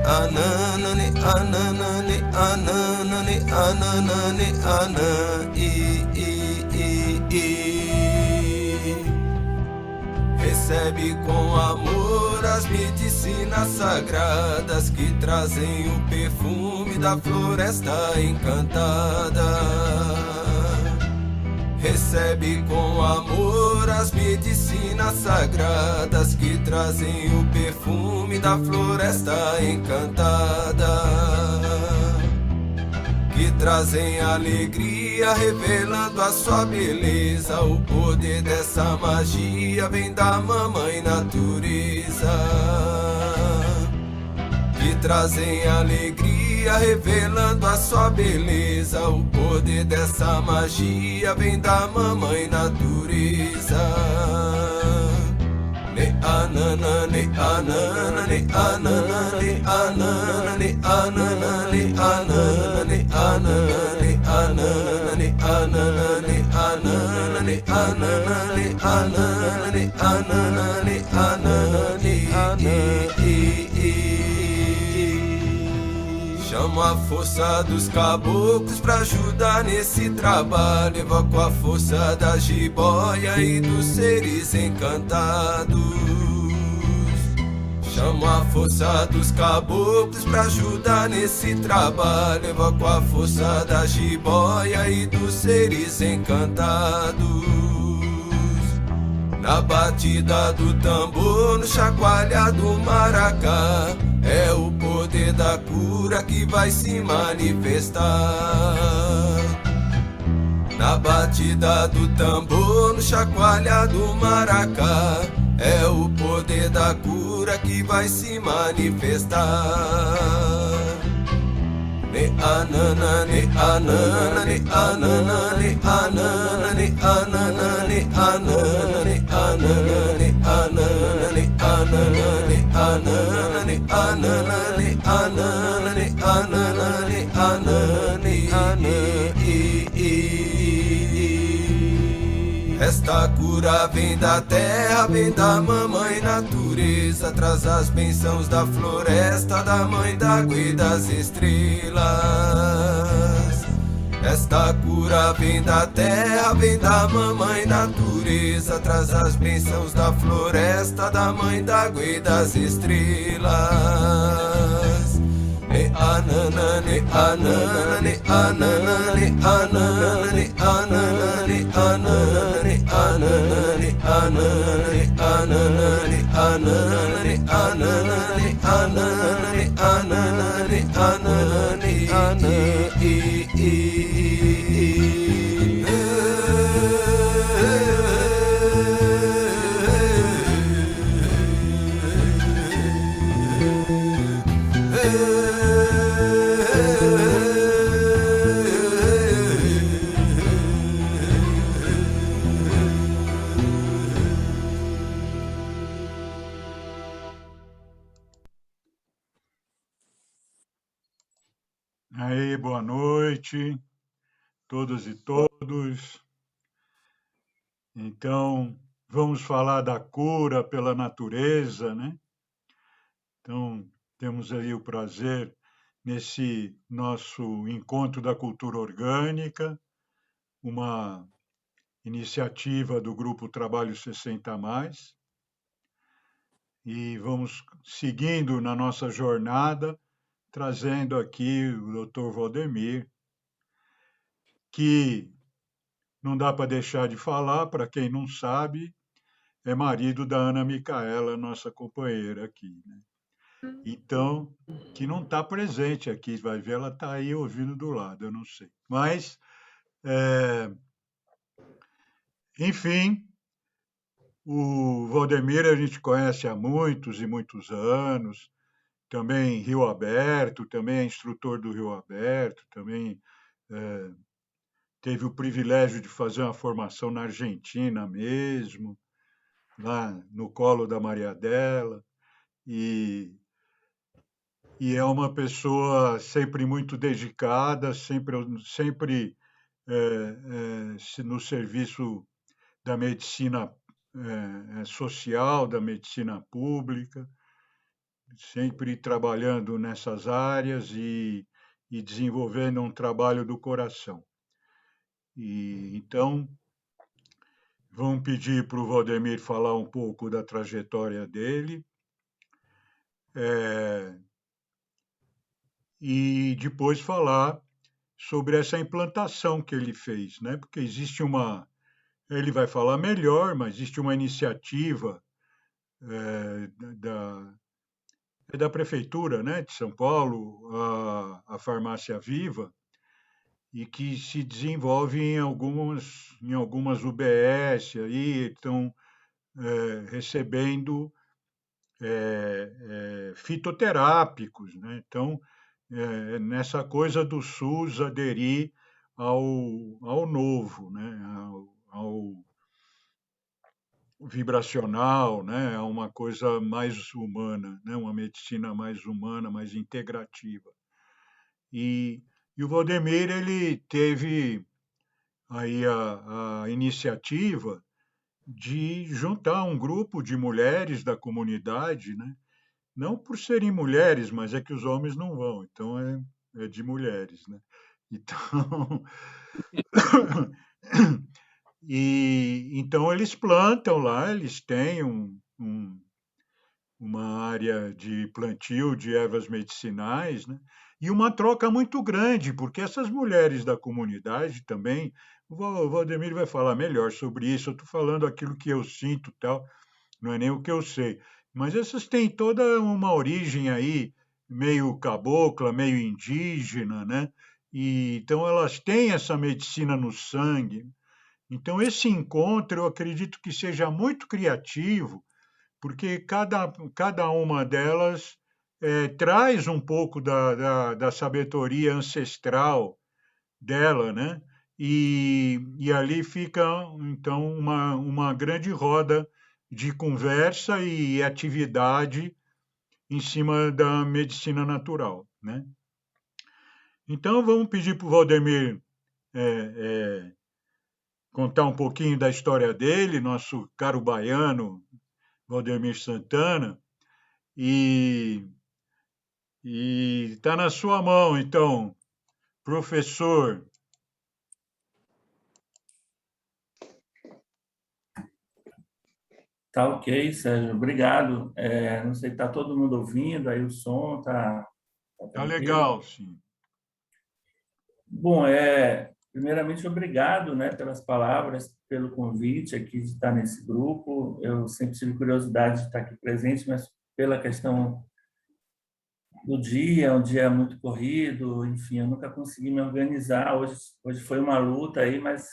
ananane, ananane, ananane, ananane, ana, i. Recebe com amor as medicinas sagradas que trazem o perfume da floresta encantada. Recebe com amor as medicinas sagradas que trazem o perfume da floresta encantada. Que trazem alegria, revelando a sua beleza. O poder dessa magia vem da mamãe natureza. Que trazem alegria, revelando a sua beleza. O poder dessa magia vem da mamãe natureza. Ne anana, ne anana, ne anana, ne anana, ne anana, ne anana, ne anana, ne anana, ne anana, ne anana, ne anana, ne anana, ne anana, ne anana, Chamo a força dos caboclos pra ajudar nesse trabalho. Evoco a força da jiboia e dos seres encantados. Chamo a força dos caboclos pra ajudar nesse trabalho. Evoco a força da jiboia e dos seres encantados. Na batida do tambor, no chacoalhar do maracá, é o poder da cura que vai se manifestar. Na batida do tambor, no chacoalhar do maracá, é o poder da cura que vai se manifestar. Ne anana, ne anana, ne anana, ne anana, ne anana, ne anana, ne anana, ne anana, ne anana, ne anana, ne anana, ne anana, ne anana, ne anana, Esta cura vem da terra, vem da mamãe natureza. Traz as bênçãos da floresta, da mãe d'água e das estrelas. Esta cura vem da terra, vem da mamãe natureza. Traz as bênçãos da floresta, da mãe d'água e das estrelas. Ne anana, ne anana, ne anana, ne anana, ne anana, ne anana, ne anana, ne anana, ne anana, ne anana, ne anana, ne anana, ne anana, ne anana, Aí, boa noite, todas e todos. Então, vamos falar da cura pela natureza, né? Então, temos aí o prazer nesse nosso encontro da cultura orgânica, uma iniciativa do Grupo Trabalho 60+, e vamos seguindo na nossa jornada, trazendo aqui o Dr. Valdemir, que não dá para deixar de falar, para quem não sabe, é marido da Ana Micaela, nossa companheira aqui, né? Então, que não está presente aqui, vai ver, ela está aí ouvindo do lado, eu não sei. Mas, enfim, o Valdemir a gente conhece há muitos e muitos anos, também Rio Aberto, também é instrutor do Rio Aberto, também teve o privilégio de fazer uma formação na Argentina mesmo, lá no colo da Maria Dela, e é uma pessoa sempre muito dedicada, sempre no serviço da medicina social, da medicina pública, sempre trabalhando nessas áreas e desenvolvendo um trabalho do coração. E então, vamos pedir para o Valdemir falar um pouco da trajetória dele, e depois falar sobre essa implantação que ele fez, né? Porque existe uma, ele vai falar melhor, mas existe uma iniciativa da, da prefeitura, né, de São Paulo, a Farmácia Viva, e que se desenvolve em algumas UBS aí, estão recebendo fitoterápicos, né? Então, nessa coisa do SUS aderir ao novo, né? Ao vibracional, né? A uma coisa mais humana, né? Uma medicina mais humana, mais integrativa. E, e o Valdemir, ele teve aí a iniciativa de juntar um grupo de mulheres da comunidade, né? Não por serem mulheres, mas é que os homens não vão, então é de mulheres, né? Então, e então eles plantam lá, eles têm uma área de plantio de ervas medicinais, né? E uma troca muito grande, porque essas mulheres da comunidade também, o Valdemir vai falar melhor sobre isso, eu estou falando aquilo que eu sinto, tal, não é nem o que eu sei, mas essas têm toda uma origem aí, meio cabocla, meio indígena, né? E, então elas têm essa medicina no sangue. Então esse encontro eu acredito que seja muito criativo, porque cada uma delas traz um pouco da sabedoria ancestral dela, né? E ali fica, então, uma grande roda de conversa e atividade em cima da medicina natural, né? Então, vamos pedir para o Valdemir é, é, contar um pouquinho da história dele, nosso caro baiano, Valdemir Santana, e está na sua mão, então, professor. Tá ok, Sérgio, obrigado. Não sei, está todo mundo ouvindo aí o som, tá Tá tranquilo? legal, sim. Bom, primeiramente, obrigado, né, pelas palavras, pelo convite aqui de estar nesse grupo. Eu sempre tive curiosidade de estar aqui presente, mas pela questão do dia, é um dia muito corrido, enfim, eu nunca consegui me organizar. Hoje foi uma luta aí, mas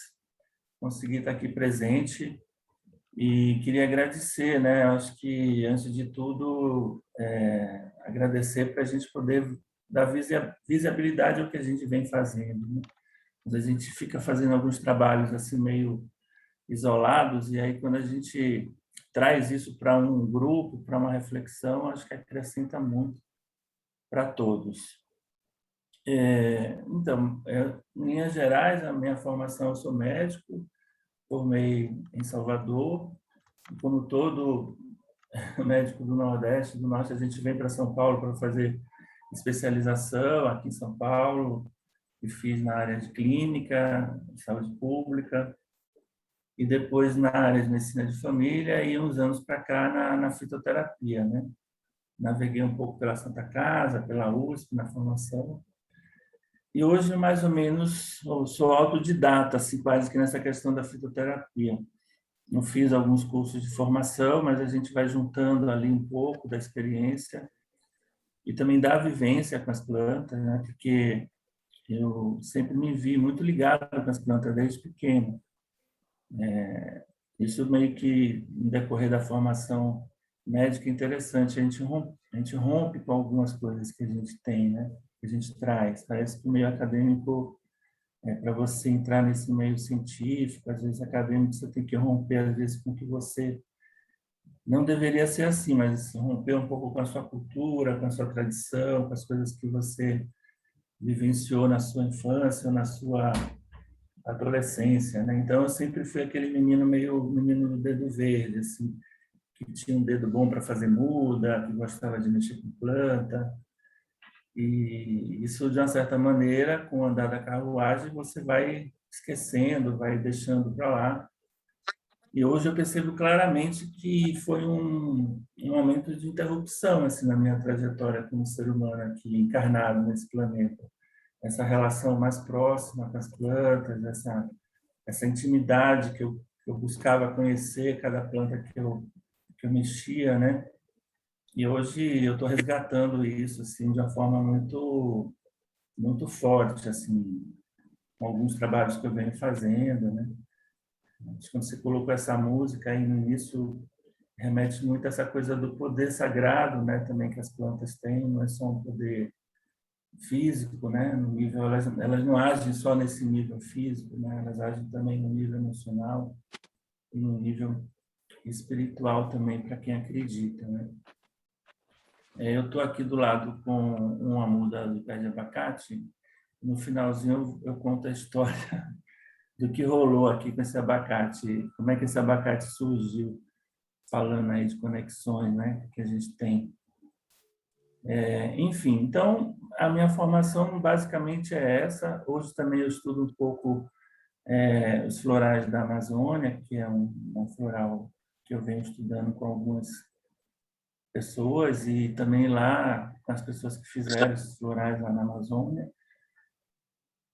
consegui estar aqui presente. E queria agradecer, né? Acho que, antes de tudo, agradecer para a gente poder dar visibilidade ao que a gente vem fazendo, né? Às vezes a gente fica fazendo alguns trabalhos assim meio isolados, e aí quando a gente traz isso para um grupo, para uma reflexão, acho que acrescenta muito para todos. Então, em linhas gerais, a minha formação, eu sou médico, formei em Salvador. Como todo médico do Nordeste, do Norte, a gente vem para São Paulo para fazer especialização aqui em São Paulo, e fiz na área de clínica, de saúde pública, e depois na área de medicina de família, e uns anos para cá na fitoterapia, né? Naveguei um pouco pela Santa Casa, pela USP, na formação, e hoje, mais ou menos, eu sou autodidata, assim, quase que nessa questão da fitoterapia. Não fiz alguns cursos de formação, mas a gente vai juntando ali um pouco da experiência e também da vivência com as plantas, né? Porque eu sempre me vi muito ligado com as plantas desde pequeno. Isso meio que, no decorrer da formação médica, é interessante. A gente rompe com algumas coisas que a gente tem, né? Que a gente traz. Parece que o meio acadêmico, para você entrar nesse meio científico, às vezes acadêmico, você tem que romper, às vezes, com o que você não deveria ser assim, mas romper um pouco com a sua cultura, com a sua tradição, com as coisas que você vivenciou na sua infância, na sua adolescência, né? Então eu sempre fui aquele menino meio menino do dedo verde, assim, que tinha um dedo bom para fazer muda, que gostava de mexer com planta. E isso, de uma certa maneira, com o andar da carruagem, você vai esquecendo, vai deixando para lá. E hoje eu percebo claramente que foi um momento de interrupção assim, na minha trajetória como ser humano aqui, encarnado nesse planeta. Essa relação mais próxima com as plantas, essa intimidade que eu buscava conhecer cada planta que eu mexia, né? E hoje eu estou resgatando isso assim de uma forma muito forte, assim, com alguns trabalhos que eu venho fazendo, né? Acho que quando você colocou essa música aí no início, remete muito a essa coisa do poder sagrado, né? Também que as plantas têm, não é só um poder físico, né? No nível, elas não agem só nesse nível físico, né? Elas agem também no nível emocional e no nível espiritual também para quem acredita, né? Eu estou aqui do lado com uma muda do pé de abacate. No finalzinho eu conto a história do que rolou aqui com esse abacate, como é que esse abacate surgiu, falando aí de conexões, né, que a gente tem. Enfim, então a minha formação basicamente é essa. Hoje também eu estudo um pouco os florais da Amazônia, que é um floral que eu venho estudando com algumas pessoas e também lá com as pessoas que fizeram esses florais lá na Amazônia.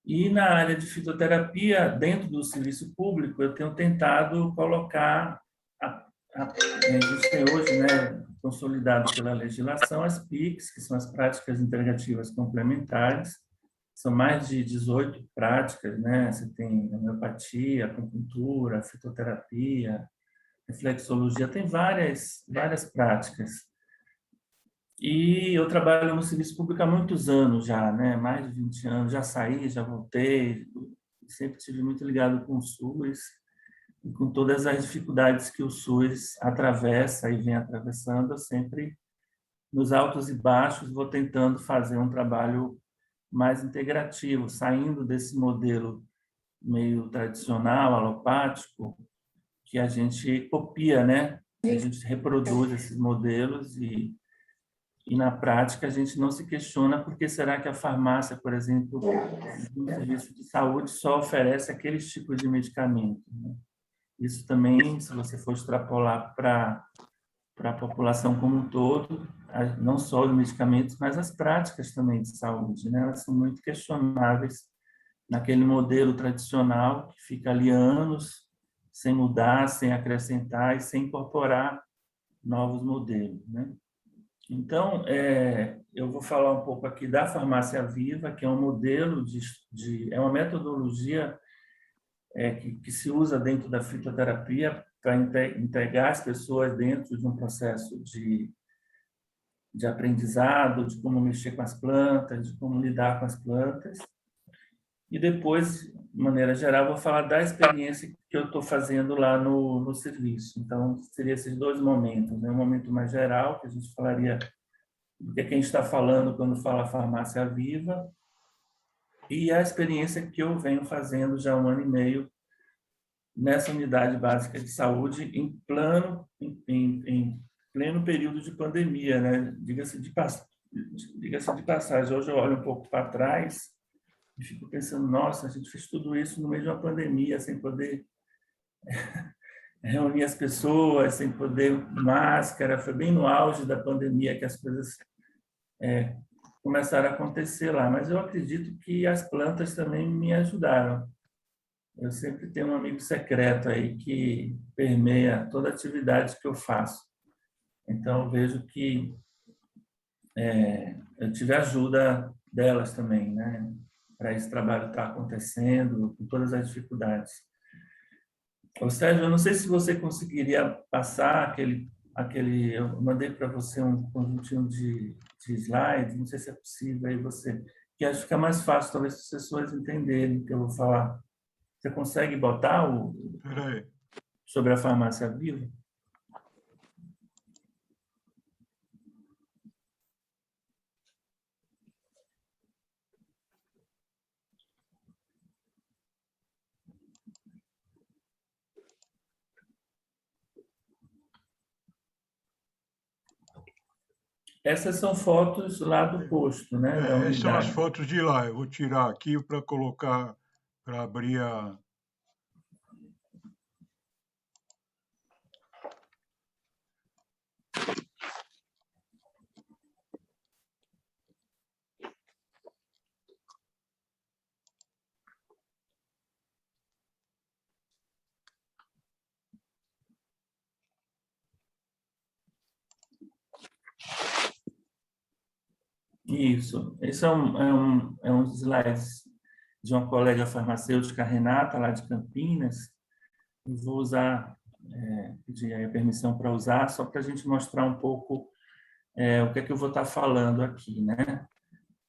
E na área de fitoterapia, dentro do serviço público, eu tenho tentado colocar, a gente tem hoje, né, consolidado pela legislação, as PICs, que são as práticas integrativas complementares. São mais de 18 práticas, né? Você tem homeopatia, acupuntura, fitoterapia, reflexologia, tem várias práticas. E eu trabalho no serviço público há muitos anos já, né? Mais de 20 anos. Já saí, já voltei. Sempre estive muito ligado com o SUS e com todas as dificuldades que o SUS atravessa e vem atravessando. Eu sempre, nos altos e baixos, vou tentando fazer um trabalho mais integrativo, saindo desse modelo meio tradicional, alopático, que a gente copia, né? A gente reproduz esses modelos e na prática a gente não se questiona por que será que a farmácia, por exemplo, no serviço de saúde só oferece aqueles tipos de medicamento, né? Isso também, se você for extrapolar para a população como um todo, não só os medicamentos, mas as práticas também de saúde, né? Elas são muito questionáveis naquele modelo tradicional que fica ali anos sem mudar, sem acrescentar e sem incorporar novos modelos, né? Então, eu vou falar um pouco aqui da farmácia viva, que é um modelo é uma metodologia que se usa dentro da fitoterapia para integrar as pessoas dentro de um processo de aprendizado, de como mexer com as plantas, de como lidar com as plantas. E depois, de maneira geral, vou falar da experiência que eu estou fazendo lá no serviço. Então, seria esses dois momentos, né? Um momento mais geral, que a gente falaria do que a gente está falando quando fala farmácia viva, e a experiência que eu venho fazendo já há 1 ano e meio nessa unidade básica de saúde em pleno período de pandemia, né? Diga-se de passagem, hoje eu olho um pouco para trás e fico pensando, nossa, a gente fez tudo isso no meio de uma pandemia, sem poder reunir as pessoas, sem poder máscara, foi bem no auge da pandemia que as coisas começaram a acontecer lá, mas eu acredito que as plantas também me ajudaram. Eu sempre tenho um amigo secreto aí que permeia toda a atividade que eu faço. Então, eu vejo que eu tive a ajuda delas também, né? Para esse trabalho estar acontecendo, com todas as dificuldades. Ô, Sérgio, eu não sei se você conseguiria passar eu mandei para você um conjuntinho de slides, não sei se é possível aí você, que acho que fica mais fácil, talvez, para as pessoas entenderem o que eu vou falar. Você consegue botar Peraí. sobre a farmácia viva? Essas são fotos lá do posto, né, da Essas são as unidade. fotos de lá. Eu vou tirar aqui para colocar, para abrir a... Isso. Esse é um slides de uma colega farmacêutica, Renata, lá de Campinas. Eu vou usar, pedir aí a permissão para usar, só para a gente mostrar um pouco o que é que eu vou estar falando aqui, né?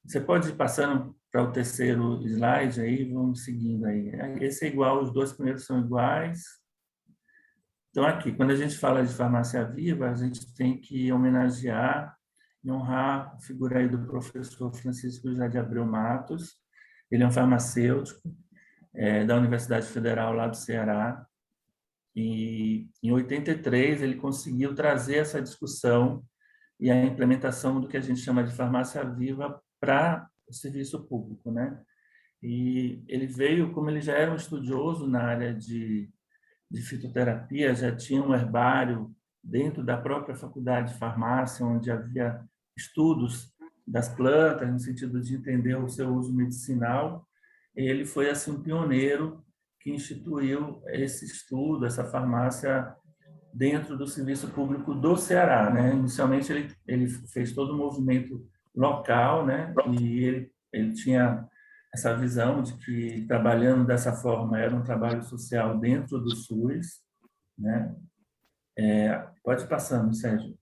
Você pode ir passando para o terceiro slide aí, vamos seguindo aí. Esse é igual, os dois primeiros são iguais. Então, aqui, quando a gente fala de farmácia viva, a gente tem que homenagear e honrar a figura aí do professor Francisco José de Abreu Matos. Ele é um farmacêutico da Universidade Federal lá do Ceará. E, em 83, ele conseguiu trazer essa discussão e a implementação do que a gente chama de farmácia viva para o serviço público, né? E ele veio, como ele já era um estudioso na área de fitoterapia, já tinha um herbário dentro da própria faculdade de farmácia, onde havia estudos das plantas, no sentido de entender o seu uso medicinal. Ele foi assim um pioneiro que instituiu esse estudo, essa farmácia dentro do serviço público do Ceará, né? Inicialmente ele fez todo o movimento local, né? E ele tinha essa visão de que trabalhando dessa forma era um trabalho social dentro do SUS, né? Pode ir passando, Sérgio.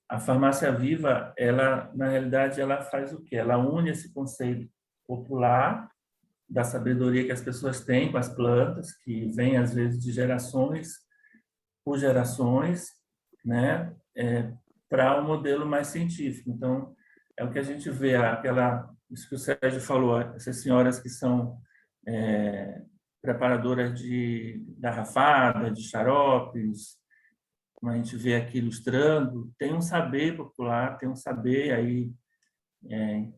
A farmácia viva, ela na realidade ela faz o quê? Ela une esse conceito popular da sabedoria que as pessoas têm com as plantas, que vem às vezes de gerações por gerações, né? Para um modelo mais científico. Então, é o que a gente vê, isso que o Sérgio falou, essas senhoras que são preparadoras de garrafada, de xaropes, como a gente vê aqui ilustrando, tem um saber popular, tem um saber aí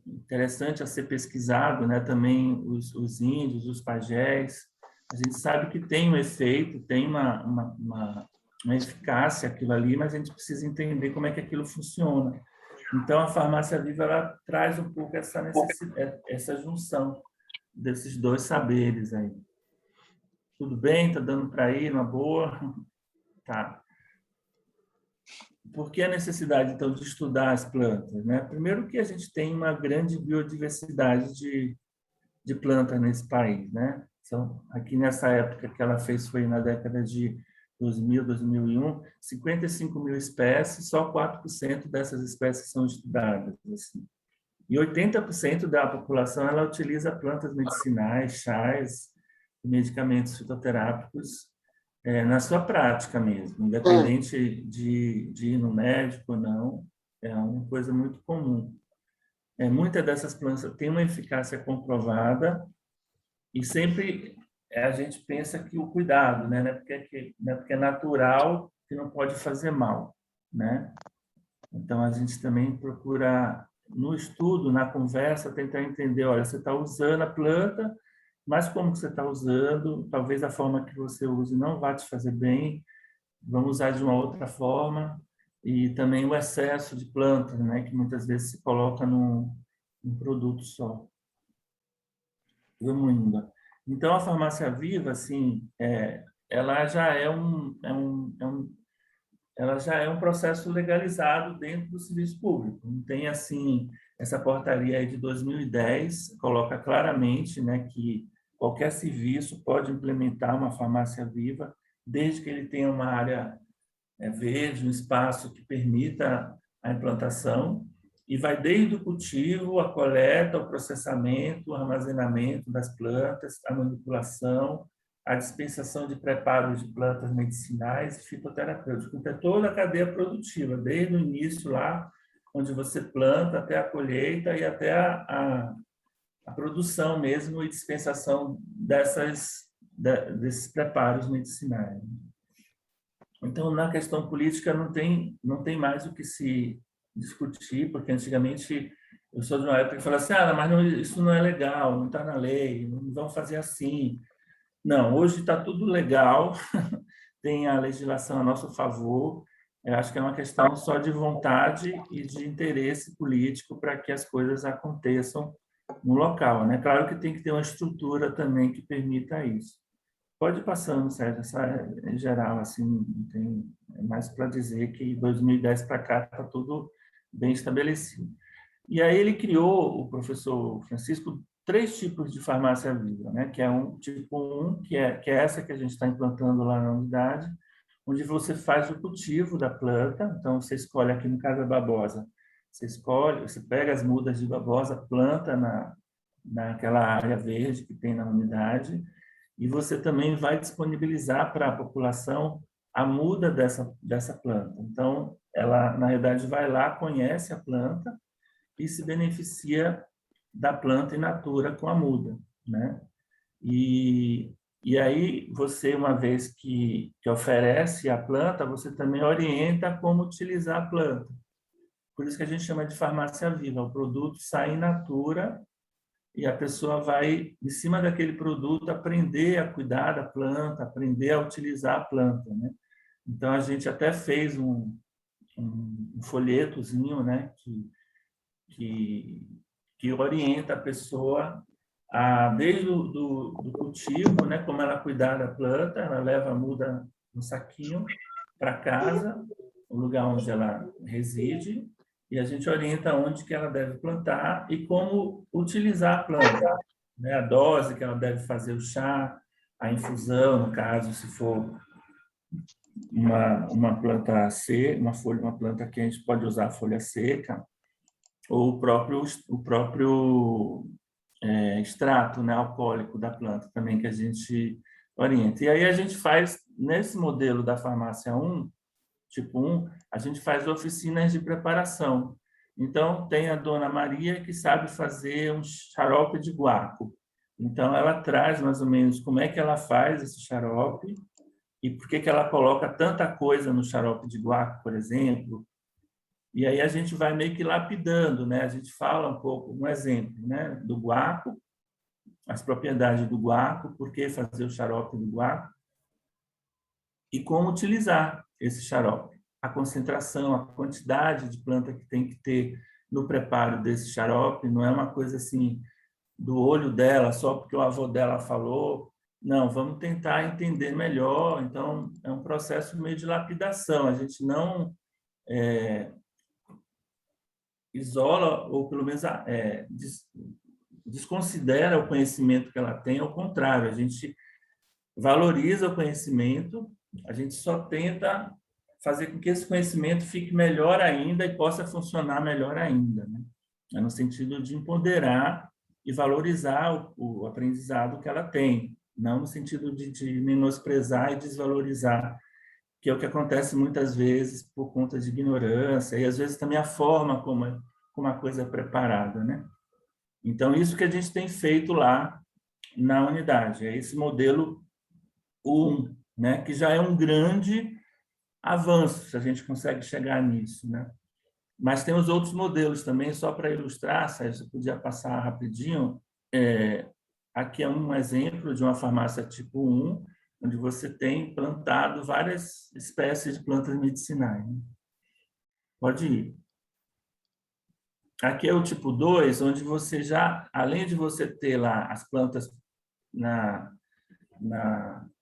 interessante a ser pesquisado, né? Também os índios, os pajés. A gente sabe que tem um efeito, tem uma eficácia aquilo ali, mas a gente precisa entender como é que aquilo funciona. Então, a farmácia viva ela traz um pouco essa necessidade, essa junção desses dois saberes aí. Tudo bem? Está dando para ir, uma boa? Tá. Por que a necessidade, então, de estudar as plantas, né? Primeiro que a gente tem uma grande biodiversidade de plantas nesse país, né? Então, aqui nessa época que ela fez, foi na década de 2000, 2001, 55 mil espécies, só 4% dessas espécies são estudadas. Assim. E 80% da população ela utiliza plantas medicinais, chás, medicamentos fitoterápicos na sua prática mesmo, independente de ir no médico ou não, é uma coisa muito comum. Muitas dessas plantas têm uma eficácia comprovada e sempre a gente pensa que o cuidado, né? Porque é natural que não pode fazer mal, né? Então, a gente também procura, no estudo, na conversa, tentar entender, olha, você está usando a planta, mas como que você está usando, talvez a forma que você use não vá te fazer bem, vamos usar de uma outra forma, e também o excesso de plantas, né, que muitas vezes se coloca num produto só. Vamos indo. Então, a farmácia viva, assim, ela já ela já é um processo legalizado dentro do serviço público. Não tem, assim, essa portaria aí de 2010, coloca claramente, né, que qualquer serviço pode implementar uma farmácia viva, desde que ele tenha uma área verde, um espaço que permita a implantação, e vai desde o cultivo, a coleta, o processamento, o armazenamento das plantas, a manipulação, a dispensação de preparos de plantas medicinais e fitoterapêuticas. Então, é toda a cadeia produtiva, desde o início lá, onde você planta, até a colheita e até a produção mesmo e dispensação desses preparos medicinais. Então, na questão política, não tem mais o que se discutir, porque antigamente eu sou de uma época que falava assim, ah, mas não, isso não é legal, não está na lei, não vão fazer assim. Não, hoje está tudo legal, tem a legislação a nosso favor. Eu acho que é uma questão só de vontade e de interesse político para que as coisas aconteçam no local, né? Claro que tem que ter uma estrutura também que permita isso. Pode ir passando, Sérgio, essa é em geral, assim, não tem mais para dizer que 2010 para cá está tudo bem estabelecido. E aí ele criou, o professor Francisco, 3 tipos de farmácia viva, né? Que é um tipo 1, que é essa que a gente está implantando lá na unidade, onde você faz o cultivo da planta. Então, você escolhe, aqui no caso da babosa, você pega as mudas de babosa, planta naquela área verde que tem na unidade, e você também vai disponibilizar para a população a muda dessa planta. Então, ela, na realidade, vai lá, conhece a planta e se beneficia da planta in natura com a muda, né? E aí, você, uma vez que oferece a planta, você também orienta como utilizar a planta. Por isso que a gente chama de farmácia viva. O produto sai in natura e a pessoa vai, em cima daquele produto, aprender a cuidar da planta, aprender a utilizar a planta, né? Então, a gente até fez um folhetozinho, né, que orienta a pessoa desde do cultivo, né, como ela cuidar da planta. Ela leva a muda no saquinho para casa, o lugar onde ela reside, e a gente orienta onde que ela deve plantar e como utilizar a planta, né, a dose que ela deve fazer o chá, a infusão, no caso, se for uma planta seca, uma planta que a gente pode usar a folha seca, ou o próprio extrato, né, alcoólico da planta também, que a gente orienta. E aí a gente faz, nesse modelo da farmácia 1, tipo 1, a gente faz oficinas de preparação. Então, tem a dona Maria que sabe fazer um xarope de guaco. Então, ela traz mais ou menos como é que ela faz esse xarope e por que ela coloca tanta coisa no xarope de guaco, por exemplo. E aí a gente vai meio que lapidando, né? A gente fala um pouco, um exemplo, né, do guaco, as propriedades do guaco, por que fazer o xarope do guaco e como utilizar esse xarope. A concentração, a quantidade de planta que tem que ter no preparo desse xarope, não é uma coisa assim do olho dela, só porque o avô dela falou. Não, vamos tentar entender melhor. Então, é um processo meio de lapidação. A gente não isola, ou pelo menos desconsidera o conhecimento que ela tem. Ao contrário, a gente valoriza o conhecimento, a gente só tenta fazer com que esse conhecimento fique melhor ainda e possa funcionar melhor ainda, né? É no sentido de empoderar e valorizar o aprendizado que ela tem, não no sentido de menosprezar e desvalorizar, que é o que acontece muitas vezes por conta de ignorância e às vezes também a forma como a coisa é preparada, né? Então, isso que a gente tem feito lá na unidade, é esse modelo 1, né, que já é um grande avanço, se a gente consegue chegar nisso, né? Mas tem os outros modelos também, só para ilustrar, Sérgio, você podia passar rapidinho. Aqui é um exemplo de uma farmácia tipo 1, onde você tem plantado várias espécies de plantas medicinais, né? Pode ir. Aqui é o tipo 2, onde você já, além de você ter lá as plantas na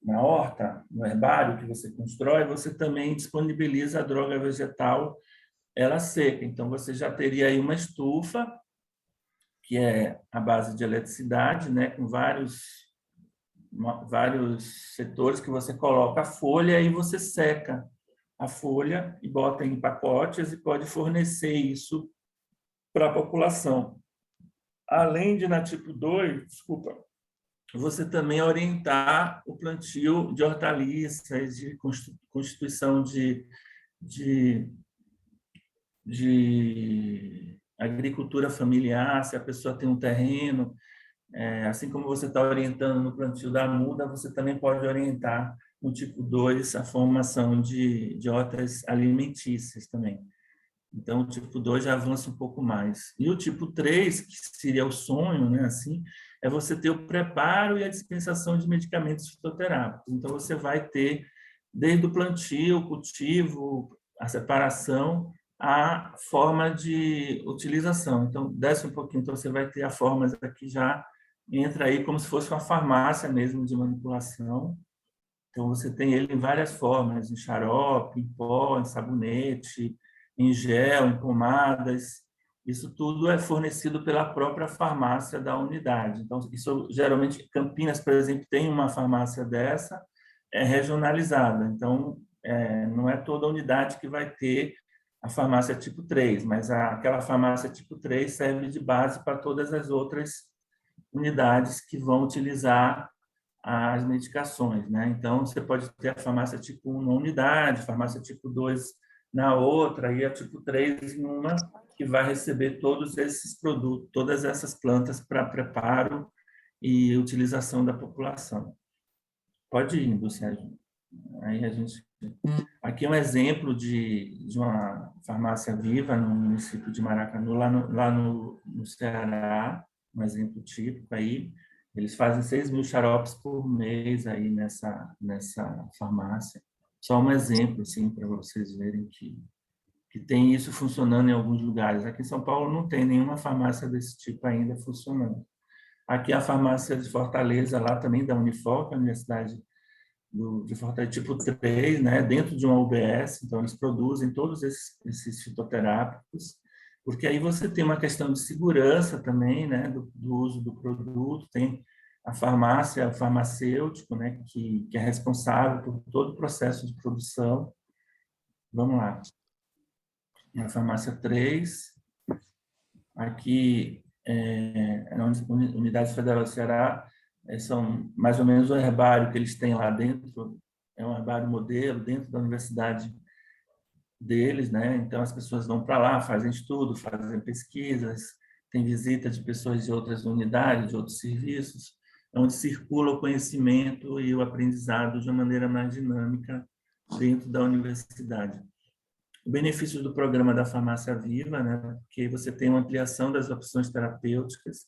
horta, no herbário que você constrói, você também disponibiliza a droga vegetal, ela seca. Então, você já teria aí uma estufa, que é a base de eletricidade, né, com vários setores que você coloca a folha e você seca a folha e bota em pacotes e pode fornecer isso para a população. Além de, na tipo 2, desculpa, você também orientar o plantio de hortaliças, de constituição de agricultura familiar, se a pessoa tem um terreno. Assim como você está orientando no plantio da muda, você também pode orientar no tipo 2 a formação de hortas alimentícias também. Então, o tipo 2 já avança um pouco mais. E o tipo 3, que seria o sonho, né, assim, é você ter o preparo e a dispensação de medicamentos fitoterápicos. Então, você vai ter, desde o plantio, o cultivo, a separação, a forma de utilização. Então, desce um pouquinho, então você vai ter a forma aqui já, entra aí como se fosse uma farmácia mesmo de manipulação. Então, você tem ele em várias formas, em xarope, em pó, em sabonete, em gel, em pomadas. Isso tudo é fornecido pela própria farmácia da unidade. Então, isso geralmente, Campinas, por exemplo, tem uma farmácia dessa, é regionalizada. Então, não é toda unidade que vai ter a farmácia tipo 3, mas aquela farmácia tipo 3 serve de base para todas as outras unidades que vão utilizar as medicações, né? Então, você pode ter a farmácia tipo 1 numa unidade, farmácia tipo 2 na outra, e a tipo 3 em uma, que vai receber todos esses produtos, todas essas plantas para preparo e utilização da população. Pode ir, Sérgio. Aí a gente... Aqui é um exemplo de uma farmácia viva no município de Maracanu, lá no Ceará, um exemplo típico aí. Eles fazem 6.000 xaropes por mês aí nessa farmácia. Só um exemplo, assim, para vocês verem que tem isso funcionando em alguns lugares. Aqui em São Paulo não tem nenhuma farmácia desse tipo ainda funcionando. Aqui a farmácia de Fortaleza, lá também da Unifoc, a Universidade de Fortaleza, tipo 3, né, dentro de uma UBS, então eles produzem todos esses fitoterápicos, porque aí você tem uma questão de segurança também, né, do uso do produto, tem a farmácia, o farmacêutico, né, que é responsável por todo o processo de produção. Vamos lá. A farmácia 3, aqui na Unidade Federal do Ceará, são mais ou menos o herbário que eles têm lá dentro, é um herbário modelo dentro da universidade deles, né? Então as pessoas vão para lá, fazem estudo, fazem pesquisas, tem visita de pessoas de outras unidades, de outros serviços, onde circula o conhecimento e o aprendizado de uma maneira mais dinâmica dentro da universidade. O benefício do programa da Farmácia Viva, né? Porque você tem uma ampliação das opções terapêuticas.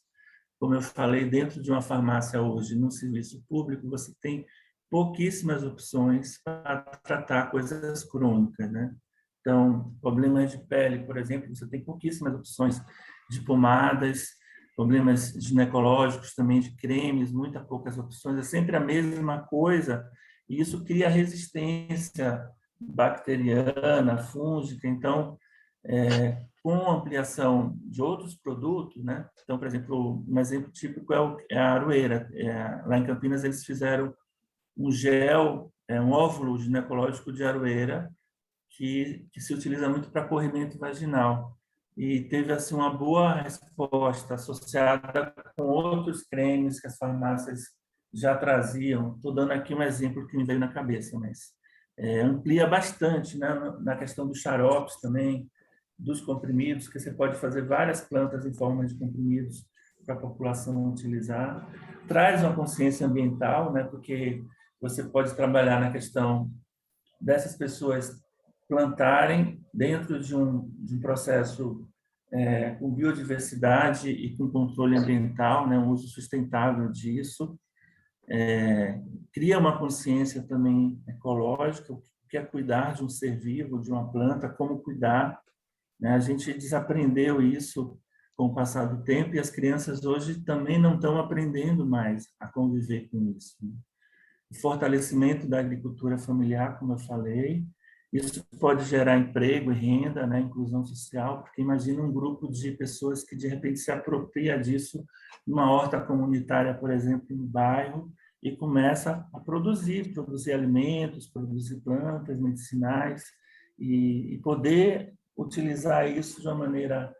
Como eu falei, dentro de uma farmácia hoje, no serviço público, você tem pouquíssimas opções para tratar coisas crônicas, né? Então, problemas de pele, por exemplo, você tem pouquíssimas opções de pomadas, problemas ginecológicos também, de cremes, muitas poucas opções, é sempre a mesma coisa, e isso cria resistência bacteriana, fúngica. Então, com a ampliação de outros produtos, né? Então, por exemplo, um exemplo típico é a aroeira. Lá em Campinas, eles fizeram um gel, um óvulo ginecológico de aroeira, que se utiliza muito para corrimento vaginal. E teve assim uma boa resposta associada com outros cremes que as farmácias já traziam. Estou dando aqui um exemplo que me veio na cabeça, mas amplia bastante, né, na questão dos xaropes também, dos comprimidos, que você pode fazer várias plantas em forma de comprimidos para a população utilizar. Traz uma consciência ambiental, né, porque você pode trabalhar na questão dessas pessoas plantarem dentro de um processo com biodiversidade e com controle ambiental, né, um uso sustentável disso. Cria uma consciência também ecológica, o que é cuidar de um ser vivo, de uma planta, como cuidar, né? A gente desaprendeu isso com o passar do tempo e as crianças hoje também não estão aprendendo mais a conviver com isso. O fortalecimento da agricultura familiar, como eu falei, isso pode gerar emprego e renda, né, inclusão social, porque imagina um grupo de pessoas que de repente se apropria disso numa horta comunitária, por exemplo, no bairro, e começa a produzir alimentos, produzir plantas medicinais e poder utilizar isso de uma maneira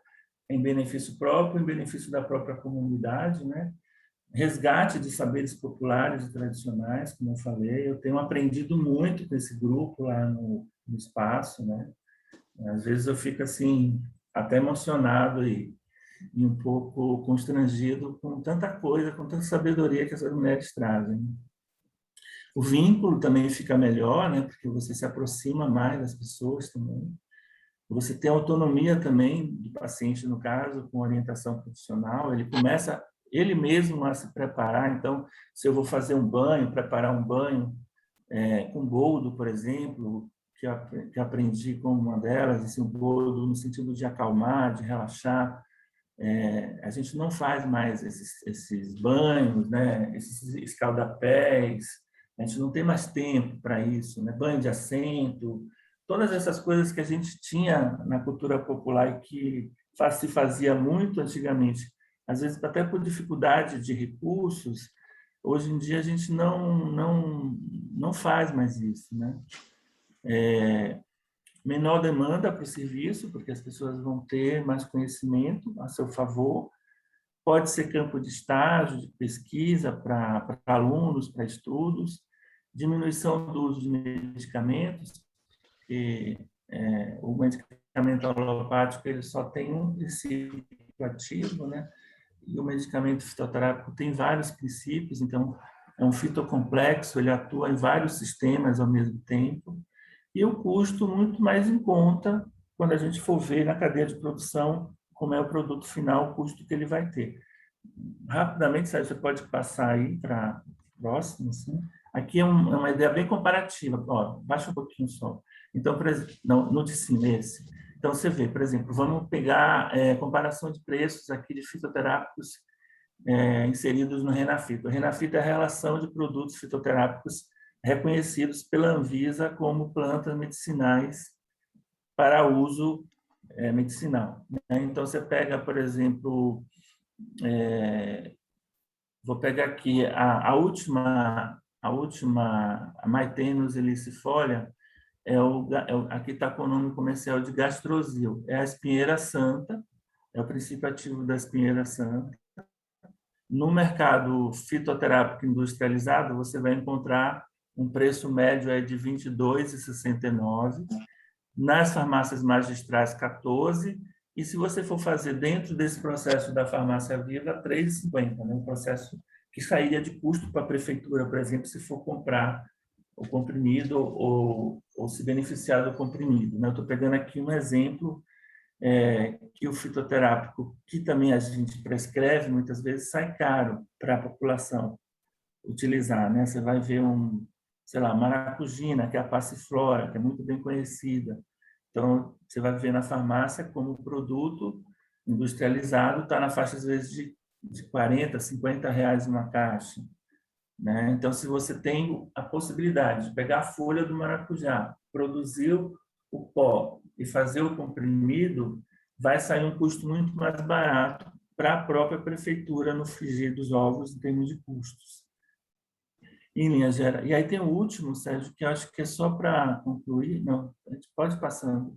em benefício próprio, em benefício da própria comunidade, né? Resgate de saberes populares e tradicionais, como eu falei. Eu tenho aprendido muito com esse grupo lá no espaço, né? Às vezes eu fico assim até emocionado e um pouco constrangido com tanta coisa, com tanta sabedoria que essas mulheres trazem. O vínculo também fica melhor, né? Porque você se aproxima mais das pessoas também. Você tem autonomia também do paciente, no caso, com orientação profissional, ele começa ele mesmo a se preparar. Então, se eu vou fazer um banho, preparar um banho com boldo, por exemplo, que aprendi com uma delas, assim, o boldo no sentido de acalmar, de relaxar. A gente não faz mais esses banhos, né? Esses escaldapés, a gente não tem mais tempo para isso, né? Banho de assento, todas essas coisas que a gente tinha na cultura popular e que se fazia muito antigamente, às vezes até por dificuldade de recursos, hoje em dia a gente não faz mais isso, né? Menor demanda para o serviço, porque as pessoas vão ter mais conhecimento a seu favor. Pode ser campo de estágio, de pesquisa para alunos, para estudos. Diminuição do uso de medicamentos, porque o medicamento alopático ele só tem um princípio ativo, né? E o medicamento fitoterápico tem vários princípios, então é um fitocomplexo, ele atua em vários sistemas ao mesmo tempo. E o custo muito mais em conta quando a gente for ver na cadeia de produção como é o produto final, o custo que ele vai ter. Rapidamente, você pode passar aí para o próximo. Assim. Aqui é uma ideia bem comparativa. Ó, baixa um pouquinho só. Então, no de cima, esse. Então, você vê, por exemplo, vamos pegar comparação de preços aqui de fitoterápicos inseridos no Renafito. O Renafito é a relação de produtos fitoterápicos reconhecidos pela Anvisa como plantas medicinais para uso medicinal. Então, você pega, por exemplo, vou pegar aqui a última, a Maitenus ilicifolia, aqui está com o nome comercial de Gastrozil. É a espinheira santa, é o princípio ativo da espinheira santa. No mercado fitoterápico industrializado, você vai encontrar um preço médio de R$ 22,69. Nas farmácias magistrais, 14. E se você for fazer dentro desse processo da farmácia viva, R$ 3,50. Né? Um processo que sairia de custo para a prefeitura, por exemplo, se for comprar o comprimido ou se beneficiar do comprimido. Né? Eu estou pegando aqui um exemplo que o fitoterápico, que também a gente prescreve, muitas vezes sai caro para a população utilizar. Né? Você vai ver sei lá, maracujina, que é a passiflora, que é muito bem conhecida. Então, você vai ver na farmácia como o produto industrializado está na faixa, às vezes, de 40, 50 reais uma caixa. Né? Então, se você tem a possibilidade de pegar a folha do maracujá, produzir o pó e fazer o comprimido, vai sair um custo muito mais barato para a própria prefeitura no frigir dos ovos em termos de custos. Em linhas gerais. E aí tem o último, Sérgio, que eu acho que é só para concluir. Não, a gente pode ir passando.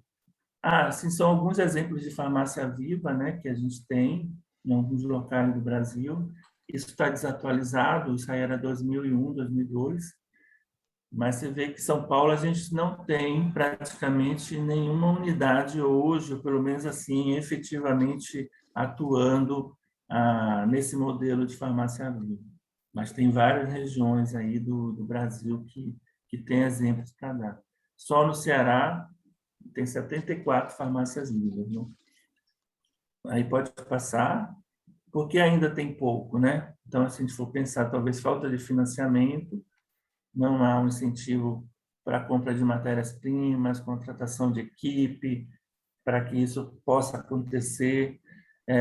Assim, são alguns exemplos de farmácia viva, né, que a gente tem em alguns locais do Brasil. Isso está desatualizado, isso aí era 2001, 2002. Mas você vê que em São Paulo a gente não tem praticamente nenhuma unidade hoje, ou pelo menos assim, efetivamente atuando nesse modelo de farmácia viva. Mas tem várias regiões aí do Brasil que tem exemplos para dar. Só no Ceará tem 74 farmácias vivas. Né? Aí pode passar, porque ainda tem pouco, né? Então, se a gente for pensar, talvez falta de financiamento, não há um incentivo para a compra de matérias-primas, contratação de equipe, para que isso possa acontecer.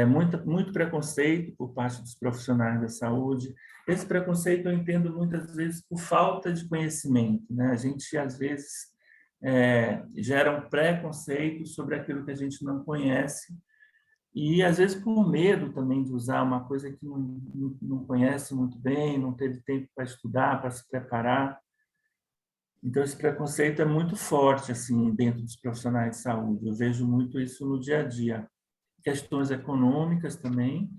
Muito preconceito por parte dos profissionais da saúde. Esse preconceito eu entendo muitas vezes por falta de conhecimento. Né? A gente, às vezes, gera um preconceito sobre aquilo que a gente não conhece e, às vezes, por medo também de usar uma coisa que não conhece muito bem, não teve tempo para estudar, para se preparar. Então, esse preconceito é muito forte assim dentro dos profissionais de saúde. Eu vejo muito isso no dia a dia. Questões econômicas também,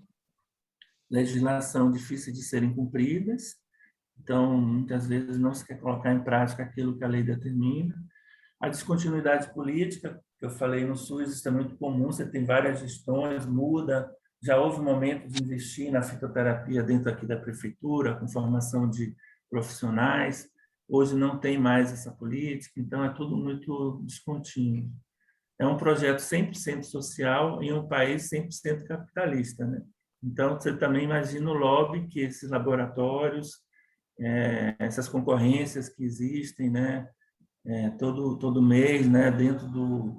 legislação difícil de serem cumpridas, então, muitas vezes não se quer colocar em prática aquilo que a lei determina. A descontinuidade política, que eu falei no SUS, isso é muito comum, você tem várias gestões, muda, já houve um momento de investir na fitoterapia dentro aqui da prefeitura, com formação de profissionais, hoje não tem mais essa política, então é tudo muito descontínuo. é um projeto 100% social em um país 100% capitalista, né? Então, você também imagina o lobby que esses laboratórios, essas concorrências que existem, né? Todo mês, né? Dentro do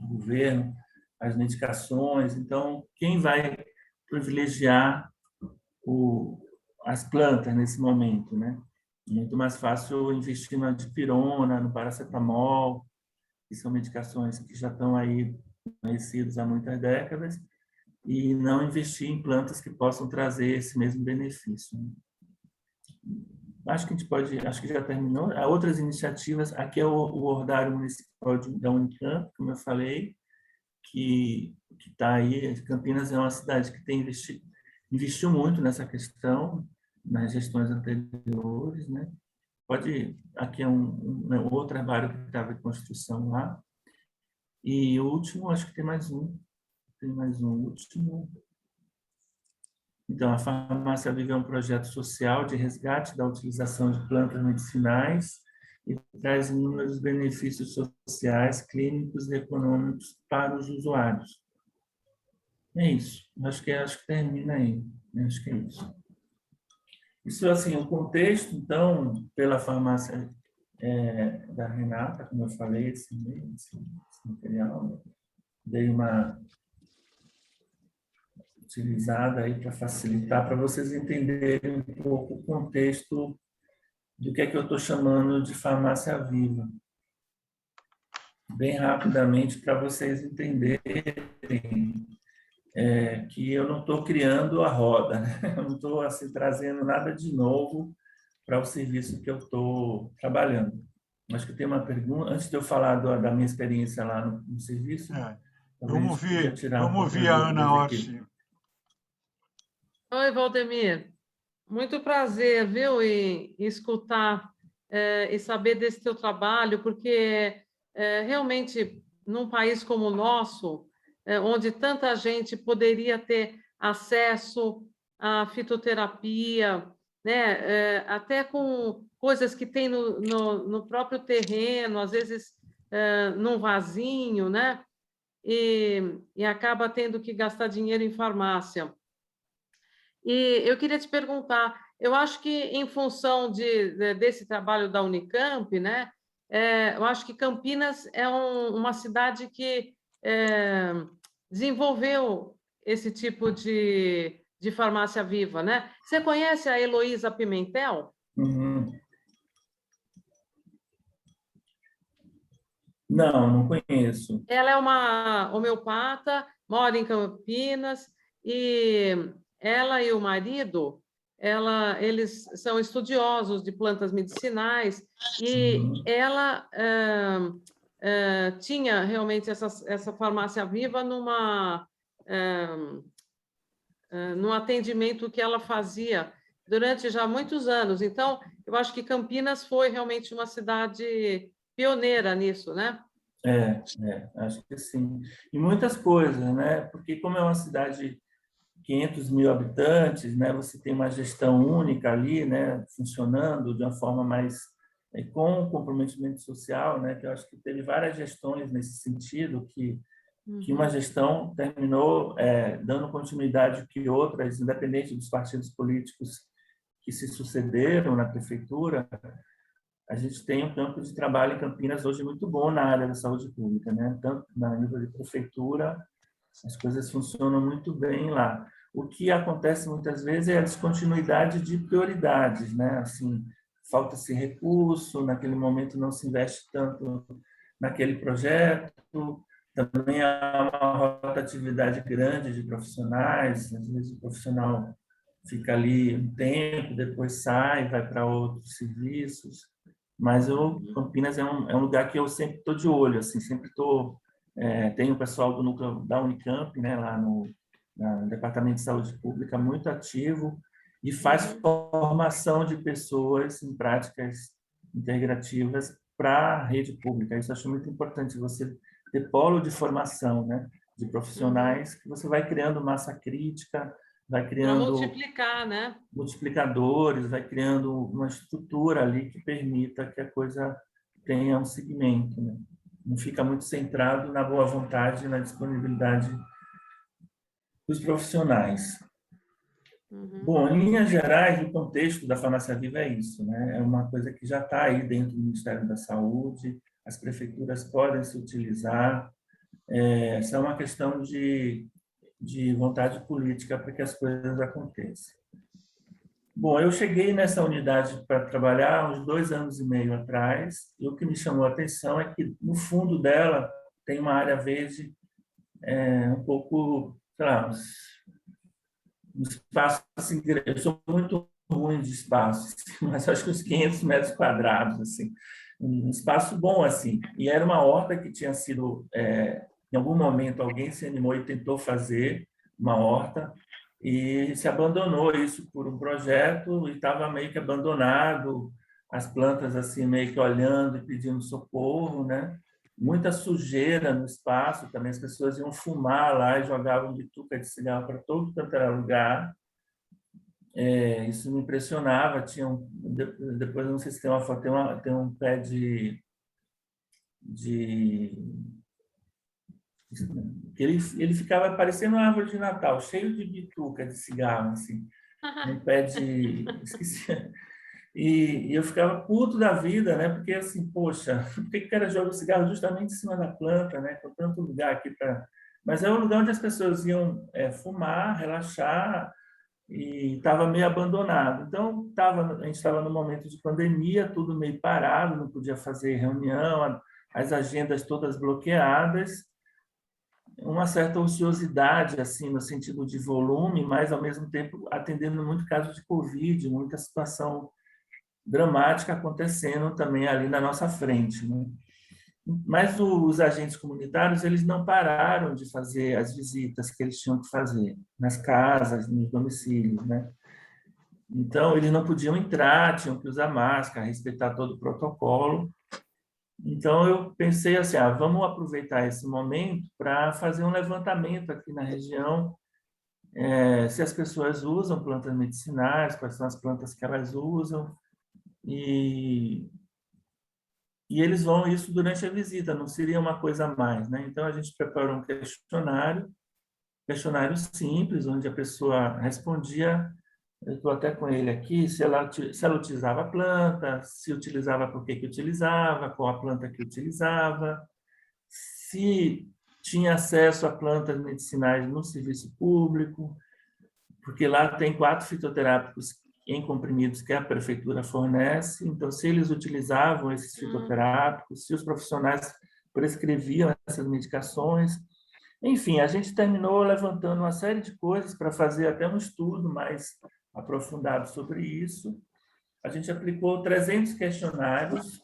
governo, as medicações. Então, quem vai privilegiar as plantas nesse momento, né? Muito mais fácil investir na dipirona, no paracetamol, que são medicações que já estão aí conhecidas há muitas décadas, e não investir em plantas que possam trazer esse mesmo benefício. Acho que a gente pode, acho que já terminou. Há outras iniciativas, aqui é o Hordário Municipal da Unicamp, como eu falei, que está aí. Campinas é uma cidade que tem investiu muito nessa questão nas gestões anteriores, né? Aqui é um outro trabalho que estava em construção lá. E o último, acho que tem mais um último. Então, a Farmácia Viva é um projeto social de resgate da utilização de plantas medicinais e traz inúmeros benefícios sociais, clínicos e econômicos para os usuários. É isso. Acho que termina aí. Acho que é isso. Isso, assim, o contexto, então, pela farmácia da Renata, como eu falei, esse material, né? Dei uma utilizada aí para facilitar, para vocês entenderem um pouco o contexto do que é que eu estou chamando de farmácia viva. Bem rapidamente, para vocês entenderem que eu não estou criando a roda, né? Eu não estou assim, trazendo nada de novo para o serviço que eu estou trabalhando. Acho que tem uma pergunta, antes de eu falar da minha experiência lá no serviço, vamos ouvir a Ana Orsi. Oi, Valdemir. Muito prazer, viu, em escutar e saber desse teu trabalho, porque realmente, num país como o nosso, onde tanta gente poderia ter acesso à fitoterapia, né, até com coisas que tem no próprio terreno, às vezes num vasinho, né, e acaba tendo que gastar dinheiro em farmácia. E eu queria te perguntar, eu acho que em função desse trabalho da Unicamp, né, eu acho que Campinas é uma cidade que desenvolveu esse tipo de farmácia viva, né? Você conhece a Heloísa Pimentel? Uhum. Não conheço. Ela é uma homeopata, mora em Campinas, e ela e o marido, eles são estudiosos de plantas medicinais, e ela tinha realmente essa farmácia viva num atendimento que ela fazia durante já muitos anos. Então, eu acho que Campinas foi realmente uma cidade pioneira nisso, né? Acho que sim. E muitas coisas, né? Porque como é uma cidade de 500 mil habitantes, né? Você tem uma gestão única ali, né? Funcionando de uma forma mais com comprometimento social, né? Que eu acho que teve várias gestões nesse sentido, que uma gestão terminou dando continuidade que outras, independente dos partidos políticos que se sucederam na prefeitura. A gente tem um campo de trabalho em Campinas hoje muito bom na área da saúde pública, né? Tanto na nível de prefeitura, as coisas funcionam muito bem lá. O que acontece muitas vezes é a descontinuidade de prioridades, né? Assim, falta-se recurso, naquele momento não se investe tanto naquele projeto, também há uma rotatividade grande de profissionais, às vezes o profissional fica ali um tempo, depois sai, vai para outros serviços. Mas Campinas é um lugar que eu sempre estou de olho, assim, sempre estou... tem o pessoal do núcleo da Unicamp, né, lá no Departamento de Saúde Pública, muito ativo, e faz formação de pessoas em práticas integrativas para a rede pública. Isso eu acho muito importante, você ter polo de formação, né, de profissionais, que você vai criando massa crítica, vai criando multiplicar, né? multiplicadores, vai criando uma estrutura ali que permita que a coisa tenha um segmento, né? não fica muito centrado na boa vontade e na disponibilidade dos profissionais. Bom, em linhas gerais, o contexto da Farmácia Viva é isso, né? É uma coisa que já está aí dentro do Ministério da Saúde, as prefeituras podem se utilizar, essa é uma questão de vontade política para que as coisas aconteçam. Bom, eu cheguei nessa unidade para trabalhar uns 2 anos e meio atrás, e o que me chamou a atenção é que, no fundo dela, tem uma área verde um pouco, sei lá, um espaço assim, eu sou muito ruim de espaço, mas acho que uns 500 metros quadrados, assim, um espaço bom, assim, e era uma horta que tinha sido, em algum momento, alguém se animou e tentou fazer uma horta, e se abandonou isso por um projeto, e estava meio que abandonado, as plantas assim meio que olhando e pedindo socorro, né? Muita sujeira no espaço, também as pessoas iam fumar lá e jogavam bituca de cigarro para todo quanto era lugar. Isso me impressionava. Depois, não sei se tem uma foto, tem um pé ele ficava parecendo uma árvore de Natal, cheio de bituca de cigarro, assim, um pé de... Esqueci. E eu ficava puto da vida, né? Porque, assim, poxa, por que o cara joga o cigarro justamente em cima da planta, né? Com tanto lugar aqui para... Mas é um lugar onde as pessoas iam fumar, relaxar, e estava meio abandonado. Então, a gente estava no momento de pandemia, tudo meio parado, não podia fazer reunião, as agendas todas bloqueadas, uma certa ociosidade, assim, no sentido de volume, mas, ao mesmo tempo, atendendo muito caso de Covid, muita situação dramática acontecendo também ali na nossa frente, né? Mas os agentes comunitários, eles não pararam de fazer as visitas que eles tinham que fazer nas casas, nos domicílios, né? Então, eles não podiam entrar, tinham que usar máscara, respeitar todo o protocolo. Então, eu pensei assim, vamos aproveitar esse momento para fazer um levantamento aqui na região, se as pessoas usam plantas medicinais, quais são as plantas que elas usam, e eles vão isso durante a visita, não seria uma coisa a mais, né? Então, a gente preparou um questionário simples, onde a pessoa respondia, eu estou até com ele aqui, se ela utilizava a planta, se utilizava, por que utilizava, qual a planta que utilizava, se tinha acesso a plantas medicinais no serviço público, porque lá tem 4 fitoterápicos em comprimidos que a prefeitura fornece, então, se eles utilizavam esses fitoterápicos, se os profissionais prescreviam essas medicações. Enfim, a gente terminou levantando uma série de coisas para fazer até um estudo mais aprofundado sobre isso. A gente aplicou 300 questionários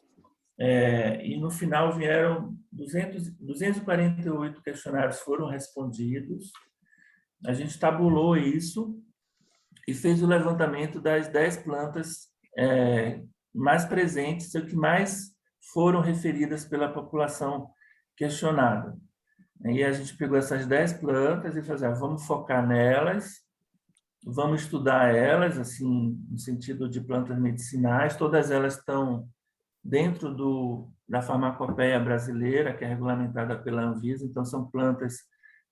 e, no final, vieram 248 questionários foram respondidos. A gente tabulou isso e fez o levantamento das 10 plantas mais presentes, ou que mais foram referidas pela população questionada. E a gente pegou essas 10 plantas e falou, vamos focar nelas, vamos estudar elas, assim, no sentido de plantas medicinais. Todas elas estão dentro da farmacopeia brasileira, que é regulamentada pela Anvisa, então são plantas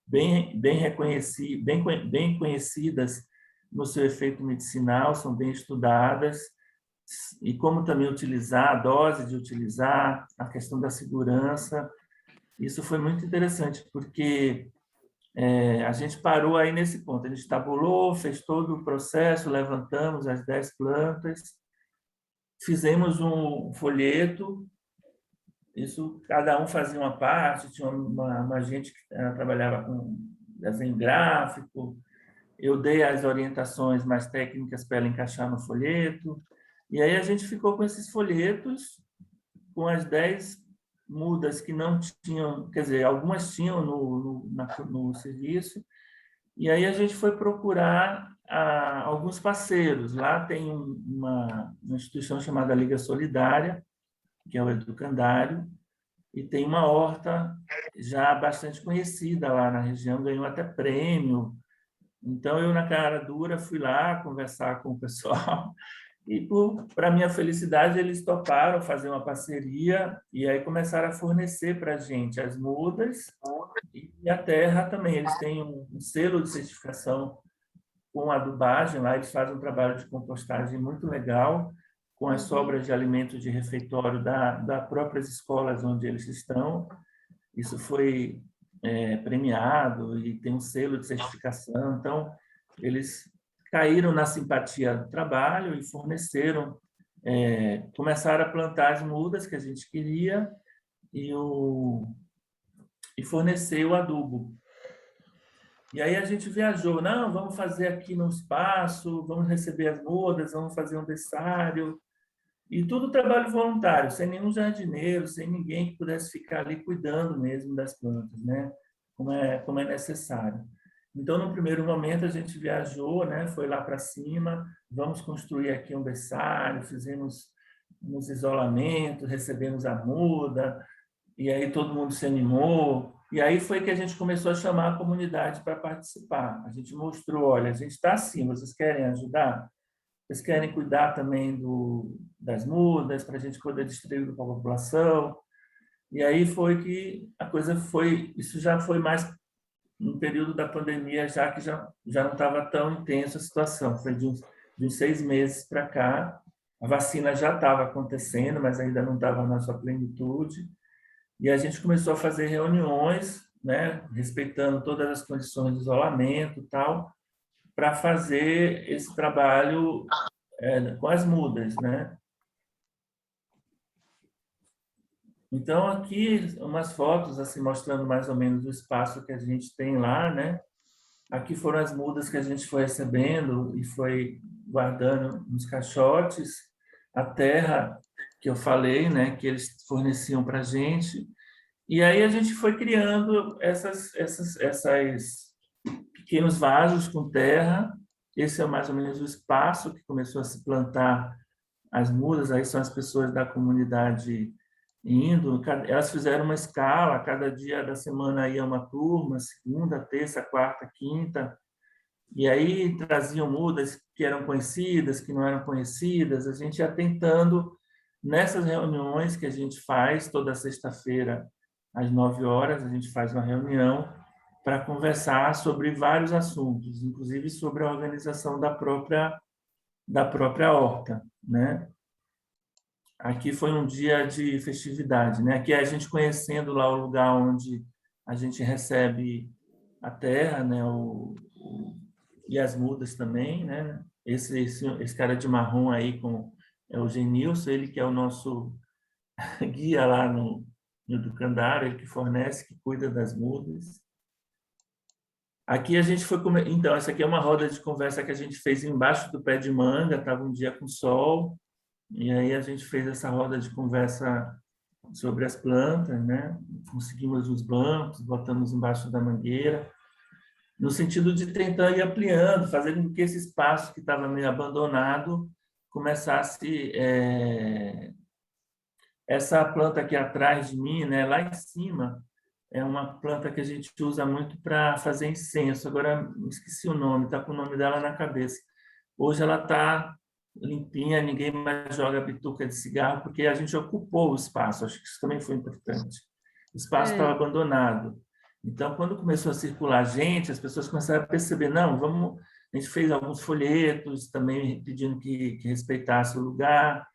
bem reconhecidas, bem conhecidas no seu efeito medicinal, são bem estudadas, e como também utilizar, a dose de utilizar, a questão da segurança. Isso foi muito interessante, porque a gente parou aí nesse ponto, a gente tabulou, fez todo o processo, levantamos as 10 plantas, fizemos um folheto, isso cada um fazia uma parte, tinha uma gente que trabalhava com desenho gráfico, eu dei as orientações mais técnicas para ela encaixar no folheto, e aí a gente ficou com esses folhetos, com as 10 mudas que não tinham, quer dizer, algumas tinham no serviço, e aí a gente foi procurar alguns parceiros. Lá tem uma instituição chamada Liga Solidária, que é o Educandário, e tem uma horta já bastante conhecida lá na região, ganhou até prêmio. Então, eu, na cara dura, fui lá conversar com o pessoal E, para minha felicidade, eles toparam fazer uma parceria e aí começaram a fornecer para a gente as mudas e a terra também. Eles têm um selo de certificação com adubagem, lá eles fazem um trabalho de compostagem muito legal, com as sobras de alimento de refeitório das próprias escolas onde eles estão. Isso foi premiado e tem um selo de certificação. Então, eles caíram na simpatia do trabalho e forneceram, começaram a plantar as mudas que a gente queria e fornecer o adubo. E aí a gente viajou, não, vamos fazer aqui no espaço, vamos receber as mudas, vamos fazer um berçário, e tudo trabalho voluntário, sem nenhum jardineiro, sem ninguém que pudesse ficar ali cuidando mesmo das plantas, né? Como é necessário. Então, no primeiro momento, a gente viajou, né? Foi lá para cima, vamos construir aqui um berçário, fizemos uns isolamentos, recebemos a muda, e aí todo mundo se animou. E aí foi que a gente começou a chamar a comunidade para participar. A gente mostrou, olha, a gente está assim, vocês querem ajudar? Vocês querem cuidar também das mudas, para a gente poder distribuir para a população? E aí foi que a coisa foi... Isso já foi mais no período da pandemia, já que já não estava tão intensa a situação. Foi de uns 6 meses para cá. A vacina já estava acontecendo, mas ainda não estava na sua plenitude. E a gente começou a fazer reuniões, né, respeitando todas as condições de isolamento e tal, para fazer esse trabalho com as mudas, né? Então, aqui umas fotos assim mostrando mais ou menos o espaço que a gente tem lá, né? Aqui foram as mudas que a gente foi recebendo e foi guardando nos caixotes, a terra que eu falei, né, que eles forneciam para a gente. E aí a gente foi criando esses pequenos vasos com terra. Esse é mais ou menos o espaço que começou a se plantar as mudas. Aí são as pessoas da comunidade indo. Elas fizeram uma escala, cada dia da semana ia uma turma, segunda, terça, quarta, quinta. E aí traziam mudas que eram conhecidas, que não eram conhecidas. A gente ia tentando, nessas reuniões que a gente faz toda sexta-feira, às 9 horas, a gente faz uma reunião para conversar sobre vários assuntos, inclusive sobre a organização da própria horta, né? Aqui foi um dia de festividade, né? Aqui é a gente conhecendo lá o lugar onde a gente recebe a terra, né? E as mudas também, né? Esse cara de marrom aí é o Genilson, ele que é o nosso guia lá no Educandário, ele que fornece, que cuida das mudas. Aqui a gente foi... Então, essa aqui é uma roda de conversa que a gente fez embaixo do pé de manga, estava um dia com sol, e aí a gente fez essa roda de conversa sobre as plantas, né? Conseguimos os bancos, botamos embaixo da mangueira, no sentido de tentar ir ampliando, fazendo com que esse espaço que estava meio abandonado começasse... Essa planta aqui atrás de mim, né, lá em cima, é uma planta que a gente usa muito para fazer incenso. Agora, esqueci o nome, está com o nome dela na cabeça. Hoje ela está limpinha, ninguém mais joga bituca de cigarro, porque a gente ocupou o espaço. Acho que isso também foi importante. O espaço estava abandonado. Então, quando começou a circular gente, as pessoas começaram a perceber, não, vamos... A gente fez alguns folhetos também pedindo que respeitasse o lugar.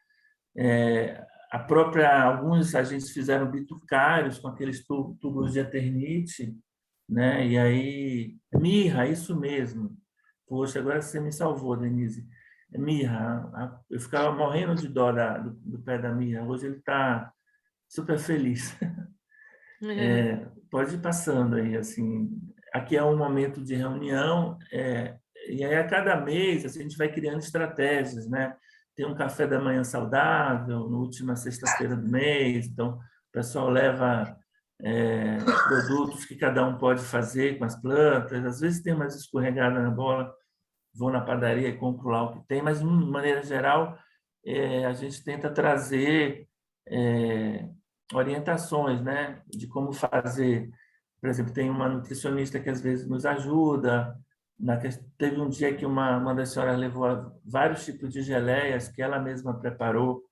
Alguns agentes fizeram bitucários com aqueles tubos de eternite, né? E aí, mirra, isso mesmo. Poxa, agora você me salvou, Denise. Mirra, eu ficava morrendo de dó do pé da mirra. Hoje ele está super feliz. Pode ir passando aí, assim. Aqui é um momento de reunião, e aí a cada mês assim, a gente vai criando estratégias, né? Tem um café da manhã saudável, na última sexta-feira do mês, então o pessoal leva produtos que cada um pode fazer com as plantas. Às vezes tem umas escorregadas na bola, vou na padaria e compro lá o que tem, mas de maneira geral a gente tenta trazer orientações, né, de como fazer. Por exemplo, tem uma nutricionista que às vezes nos ajuda, Teve um dia que uma das senhoras levou vários tipos de geleias que ela mesma preparou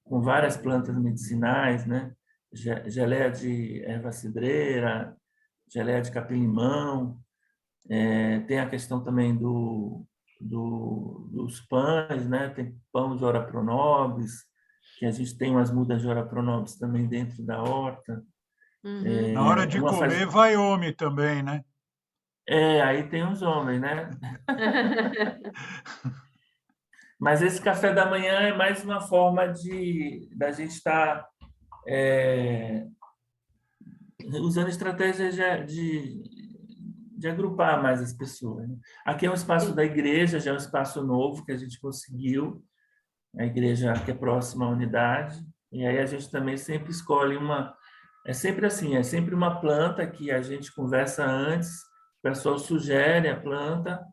com várias plantas medicinais, né? Geleia de erva cidreira, geleia de capim-limão. Tem a questão também dos pães, né? Tem pão de ora pro nobis, que a gente tem umas mudas de ora pro nobis também dentro da horta. Uhum. Na hora de comer, vai homem também, né? Aí tem os homens, né? Mas esse café da manhã é mais uma forma da gente estar usando estratégias de agrupar mais as pessoas, né? Aqui é um espaço da igreja, já é um espaço novo que a gente conseguiu, a igreja que é próxima à unidade, e aí a gente também sempre escolhe é sempre assim, é sempre uma planta que a gente conversa antes, o pessoal sugere a planta,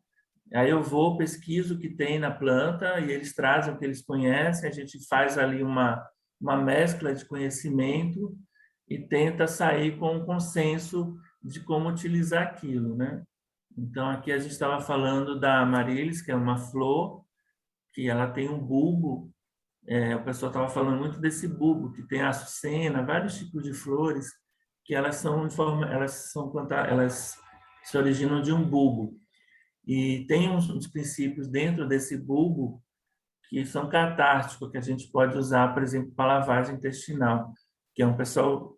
aí eu vou, pesquiso o que tem na planta e eles trazem o que eles conhecem, a gente faz ali uma mescla de conhecimento e tenta sair com um consenso de como utilizar aquilo, né? Então, aqui a gente estava falando da Amaryllis, que é uma flor, que ela tem um bulbo, o pessoal estava falando muito desse bulbo, que tem a açucena, vários tipos de flores, que elas elas se originam de um bulbo. E tem uns princípios dentro desse bulbo que são catárticos, que a gente pode usar, por exemplo, para lavagem intestinal, que é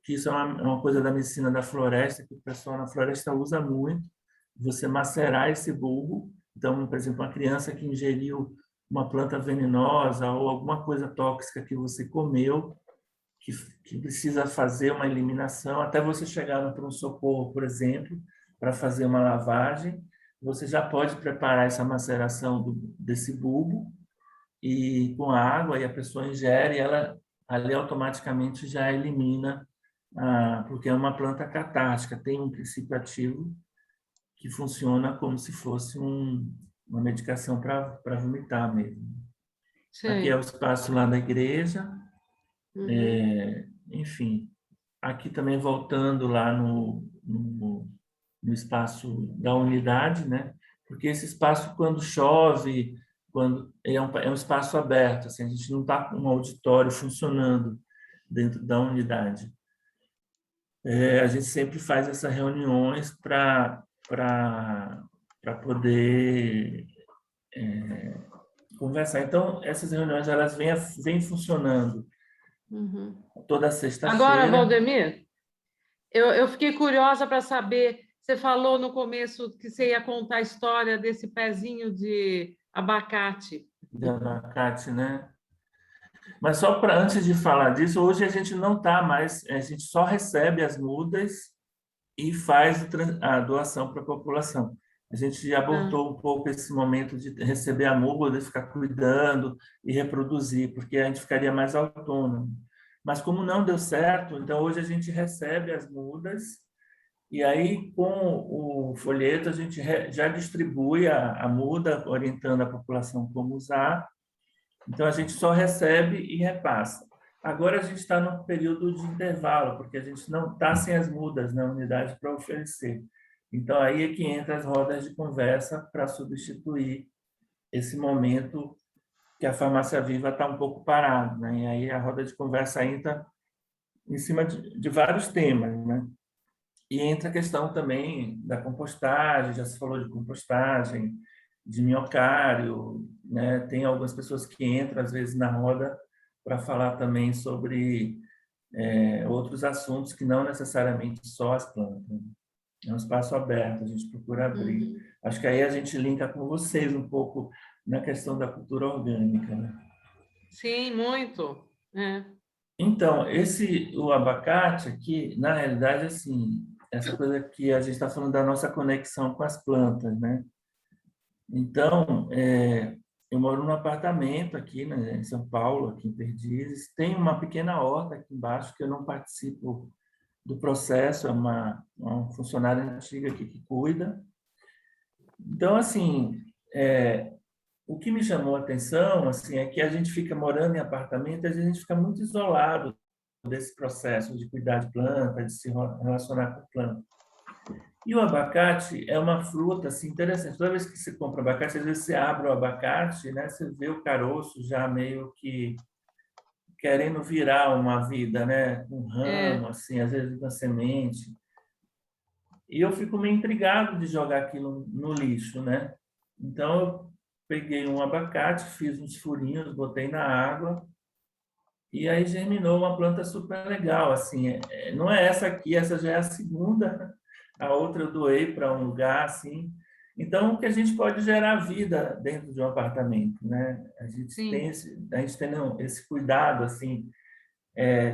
que isso é uma coisa da medicina da floresta, que o pessoal na floresta usa muito, você macerar esse bulbo. Então, por exemplo, uma criança que ingeriu uma planta venenosa ou alguma coisa tóxica que você comeu, que precisa fazer uma eliminação, até você chegar no pronto-socorro, por exemplo, para fazer uma lavagem, você já pode preparar essa maceração desse bulbo e com a água, e a pessoa ingere, e ela ali automaticamente já elimina, porque é uma planta catártica, tem um princípio ativo que funciona como se fosse uma medicação para vomitar mesmo. Aqui é o espaço lá da igreja, enfim. Aqui também voltando lá no espaço da unidade, né? Porque esse espaço, quando chove, quando é um espaço aberto, assim, a gente não está com um auditório funcionando dentro da unidade. A gente sempre faz essas reuniões para poder conversar. Então, essas reuniões elas vêm funcionando toda sexta-feira. Agora, Valdemir, eu fiquei curiosa para saber, você falou no começo que você ia contar a história desse pezinho de abacate. De abacate, né? Mas só para antes de falar disso, hoje a gente não está mais, a gente só recebe as mudas e faz a doação para a população. A gente abortou um pouco esse momento de receber a muda, ficar cuidando e reproduzir, porque a gente ficaria mais autônomo. Mas como não deu certo, então hoje a gente recebe as mudas e aí com o folheto a gente já distribui a muda, orientando a população como usar. Então a gente só recebe e repassa. Agora a gente está num período de intervalo, porque a gente não está sem as mudas na unidade para oferecer. Então, aí é que entra as rodas de conversa para substituir esse momento que a farmácia viva está um pouco parada, né? E aí a roda de conversa entra em cima de vários temas, né? E entra a questão também da compostagem, já se falou de compostagem, de minhocário, né? Tem algumas pessoas que entram, às vezes, na roda para falar também sobre outros assuntos que não necessariamente só as plantas. É um espaço aberto, a gente procura abrir. Acho que aí a gente linka com vocês um pouco na questão da cultura orgânica, né? Sim, muito. Então, o abacate aqui, na realidade, assim, essa coisa que a gente está falando da nossa conexão com as plantas, né? Então, eu moro num apartamento aqui, né, em São Paulo, aqui em Perdizes. Tem uma pequena horta aqui embaixo que eu não participo do processo, é uma funcionária antiga aqui que cuida. Então, assim, o que me chamou a atenção assim, é que a gente fica morando em apartamento e a gente fica muito isolado desse processo de cuidar de planta, de se relacionar com planta. E o abacate é uma fruta assim, interessante. Toda vez que você compra abacate, às vezes você abre o abacate, né? Você vê o caroço já meio que querendo virar uma vida, né? Um É, ramo, assim, às vezes uma semente. E eu fico meio intrigado de jogar aquilo no lixo, né? Então, eu peguei um abacate, fiz uns furinhos, botei na água, e aí germinou uma planta super legal, assim. Não é essa aqui, essa já é a segunda. A outra eu doei para um lugar, assim. Então, que a gente pode gerar vida dentro de um apartamento, né? sim. A gente tem esse cuidado, assim,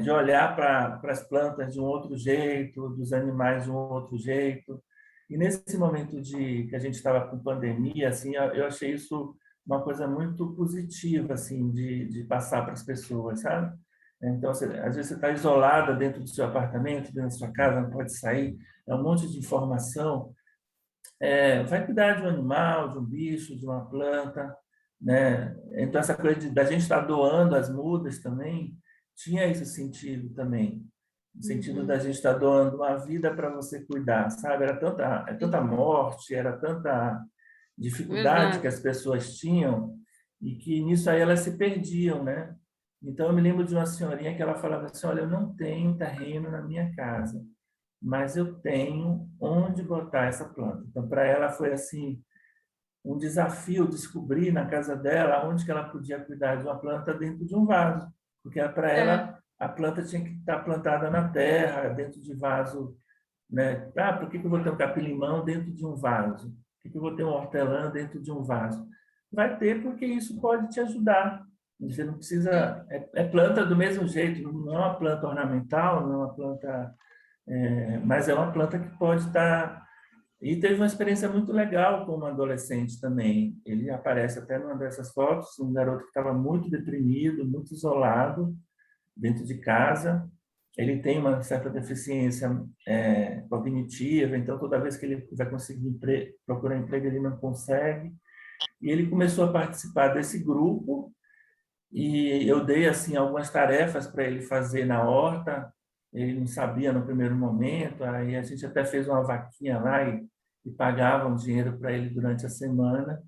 de olhar para as plantas de um outro jeito, dos animais de um outro jeito. E nesse momento que a gente estava com pandemia, assim, eu achei isso uma coisa muito positiva, assim, de passar para as pessoas, sabe? Então, às vezes você está isolada dentro do seu apartamento, dentro da sua casa, não pode sair, é um monte de informação. Vai cuidar de um animal, de um bicho, de uma planta, né? Então, essa coisa da gente estar doando as mudas também, tinha esse sentido também. O sentido da Uhum. gente estar doando uma vida para você cuidar, sabe? É tanta Sim, morte, era tanta dificuldade que verdade. as pessoas tinham e que nisso aí elas se perdiam, né? Então, eu me lembro de uma senhorinha que ela falava assim, olha, eu não tenho terreno na minha casa, mas eu tenho onde botar essa planta. Então, para ela foi assim um desafio descobrir na casa dela onde que ela podia cuidar de uma planta dentro de um vaso, porque para É, ela a planta tinha que estar plantada na terra, dentro de vaso, né? Ah, por que que eu vou ter um capim-limão dentro de um vaso? Por que que eu vou ter um hortelã dentro de um vaso? Vai ter porque isso pode te ajudar. Você não sim. precisa é planta do mesmo jeito, não é uma planta ornamental, não é uma planta mas é uma planta que pode estar. E teve uma experiência muito legal com um adolescente também. Ele aparece até numa dessas fotos, um garoto que estava muito deprimido, muito isolado, dentro de casa. Ele tem uma certa deficiência cognitiva, então toda vez que ele vai conseguir procurar emprego, ele não consegue. E ele começou a participar desse grupo e eu dei assim algumas tarefas para ele fazer na horta. Ele não sabia no primeiro momento, aí a gente até fez uma vaquinha lá e pagava um dinheiro para ele durante a semana.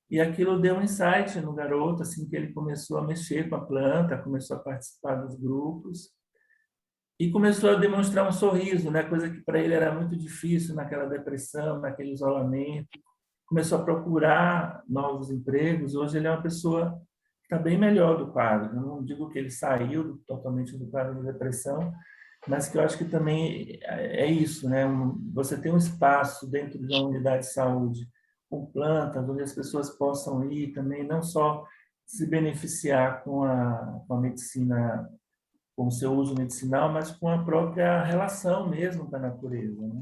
E aquilo deu um insight no garoto, assim que ele começou a mexer com a planta, começou a participar dos grupos e começou a demonstrar um sorriso, né? Coisa que para ele era muito difícil naquela depressão, naquele isolamento. Começou a procurar novos empregos. Hoje ele é uma pessoa que está bem melhor do quadro. Eu não digo que ele saiu totalmente do quadro de depressão, mas que eu acho que também é isso, né? Você tem um espaço dentro de uma unidade de saúde com plantas, onde as pessoas possam ir também, não só se beneficiar com a medicina, com o seu uso medicinal, mas com a própria relação mesmo com a natureza, né?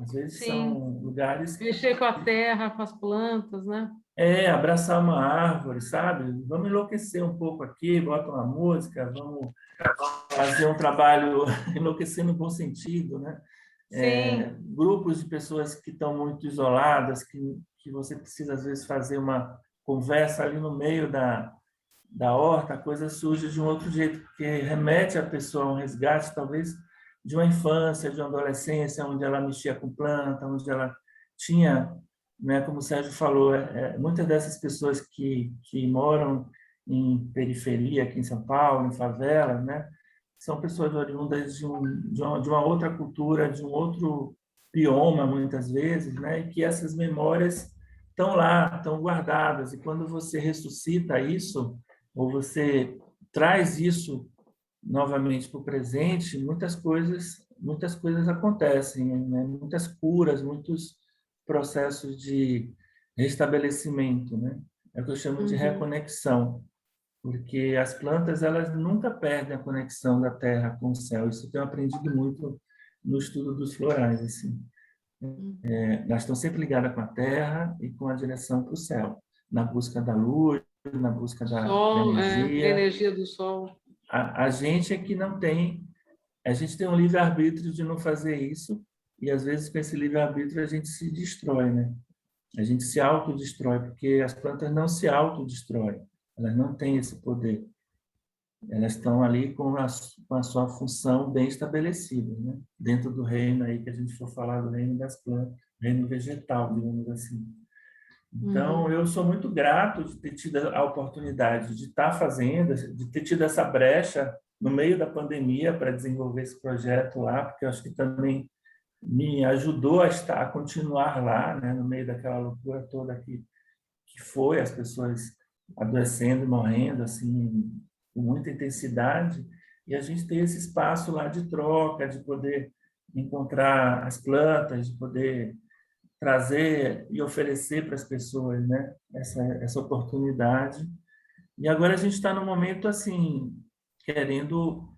Às vezes Sim. são lugares Mexer com a terra, com as plantas, né? abraçar uma árvore, sabe? Vamos enlouquecer um pouco aqui, bota uma música, vamos fazer um trabalho enlouquecer no bom sentido, né? Sim, Grupos de pessoas que estão muito isoladas, que você precisa às vezes fazer uma conversa ali no meio da horta, a coisa surge de um outro jeito, porque remete a pessoa a um resgate, talvez, de uma infância, de uma adolescência, onde ela mexia com planta, onde ela tinha, né, como o Sérgio falou, muitas dessas pessoas que moram em periferia, aqui em São Paulo, em favelas, né, são pessoas oriundas de uma outra cultura, de um outro bioma, muitas vezes, né, e que essas memórias estão lá, estão guardadas, e quando você ressuscita isso, ou você traz isso novamente para o presente, muitas coisas acontecem, né? Muitas curas, muitos processos de restabelecimento, né? É o que eu chamo de uhum. reconexão, porque as plantas elas nunca perdem a conexão da terra com o céu. Isso eu tenho aprendido muito no estudo dos florais, assim. Elas estão sempre ligadas com a terra e com a direção para o céu, na busca da luz, na busca da Sol, energia. energia do sol. A gente é que não tem, a gente tem um livre-arbítrio de não fazer isso, e às vezes com esse livre-arbítrio a gente se destrói, né? A gente se autodestrói, porque as plantas não se autodestroem, elas não têm esse poder. elas estão ali com a sua função bem estabelecida, né? Dentro do reino aí que a gente for falar do reino das plantas, reino vegetal, digamos assim. Então, eu sou muito grato de ter tido a oportunidade de estar fazendo, de ter tido essa brecha no meio da pandemia para desenvolver esse projeto lá, porque eu acho que também me ajudou a continuar lá, né, no meio daquela loucura toda que foi, as pessoas adoecendo e morrendo, assim, com muita intensidade, e a gente ter esse espaço lá de troca, de poder encontrar as plantas, de poder trazer e oferecer para as pessoas, né, essa oportunidade. E agora a gente está num momento assim, querendo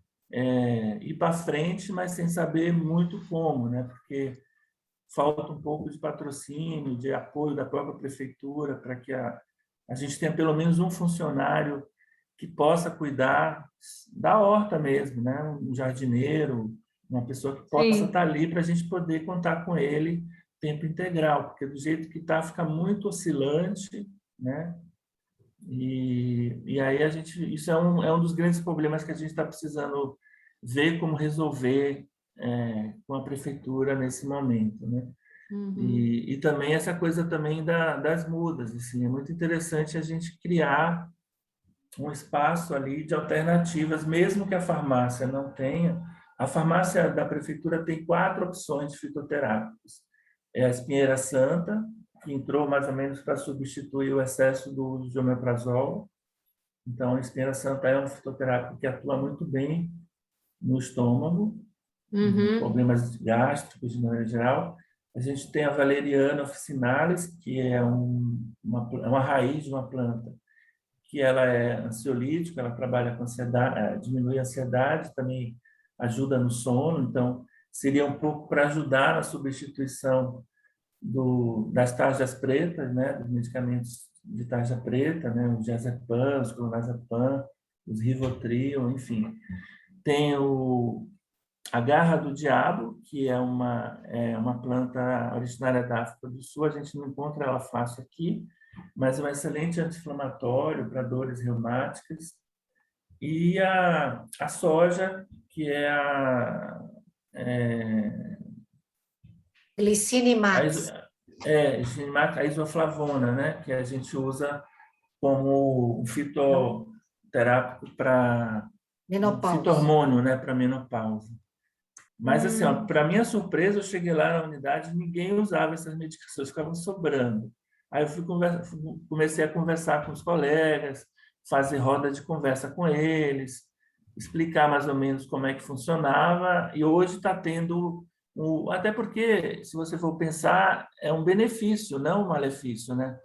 ir para frente, mas sem saber muito como, né, porque falta um pouco de patrocínio, de apoio da própria prefeitura para que a gente tenha pelo menos um funcionário que possa cuidar da horta mesmo, né, um jardineiro, uma pessoa que possa Sim. estar ali para a gente poder contar com ele tempo integral, porque do jeito que está, fica muito oscilante, né? E aí isso é um dos grandes problemas que a gente está precisando ver como resolver com a prefeitura nesse momento, né? E também essa coisa também das mudas, assim, é muito interessante a gente criar um espaço ali de alternativas, mesmo que a farmácia não tenha. A farmácia da prefeitura tem 4 opções de fitoterápicos. É a espinheira santa, que entrou mais ou menos para substituir o excesso do uso de omeprazol. Então, a espinheira santa é um fitoterápico que atua muito bem no estômago, problemas gástricos de maneira geral. A gente tem a valeriana officinalis, que é uma raiz de uma planta, que ela é ansiolítica, ela trabalha com ansiedade, diminui a ansiedade, também ajuda no sono, então seria um pouco para ajudar na substituição das tarjas pretas, né, dos medicamentos de tarja preta, né, o diazepam, os clonazepam, os Rivotril, enfim. Tem a garra do diabo, que é uma planta originária da África do Sul, a gente não encontra ela fácil aqui, mas é um excelente anti-inflamatório para dores reumáticas. E a soja, que é Glicinimax. a isoflavona, né? Que a gente usa como um fitoterápico para Menopausa. fito-hormônio, né? Para menopausa. Mas, assim, para minha surpresa, eu cheguei lá na unidade e ninguém usava essas medicações, ficavam sobrando. Aí eu comecei a conversar com os colegas, fazer roda de conversa com eles, explicar mais ou menos como é que funcionava, e hoje está tendo até porque, se você for pensar, é um benefício, não um malefício, né?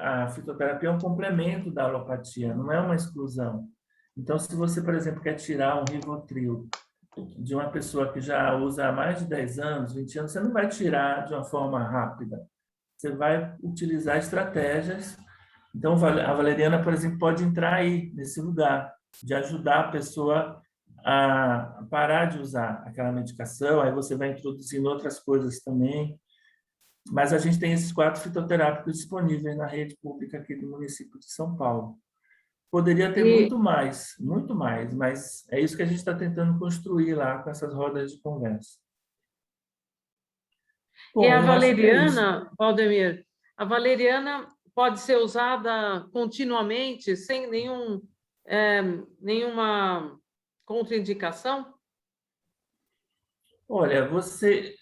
A fitoterapia é um complemento da alopatia, não é uma exclusão. Então, se você, por exemplo, quer tirar um Rivotril de uma pessoa que já usa há mais de 10 anos, 20 anos, você não vai tirar de uma forma rápida. Você vai utilizar estratégias. Então, a valeriana, por exemplo, pode entrar aí, nesse lugar, de ajudar a pessoa a parar de usar aquela medicação, aí você vai introduzindo outras coisas também. Mas a gente tem esses 4 fitoterápicos disponíveis na rede pública aqui do município de São Paulo. Poderia ter muito mais, mas é isso que a gente está tentando construir lá com essas rodas de conversa. Bom, e a valeriana, Waldemir, a valeriana pode ser usada continuamente, sem nenhuma contraindicação? Olha,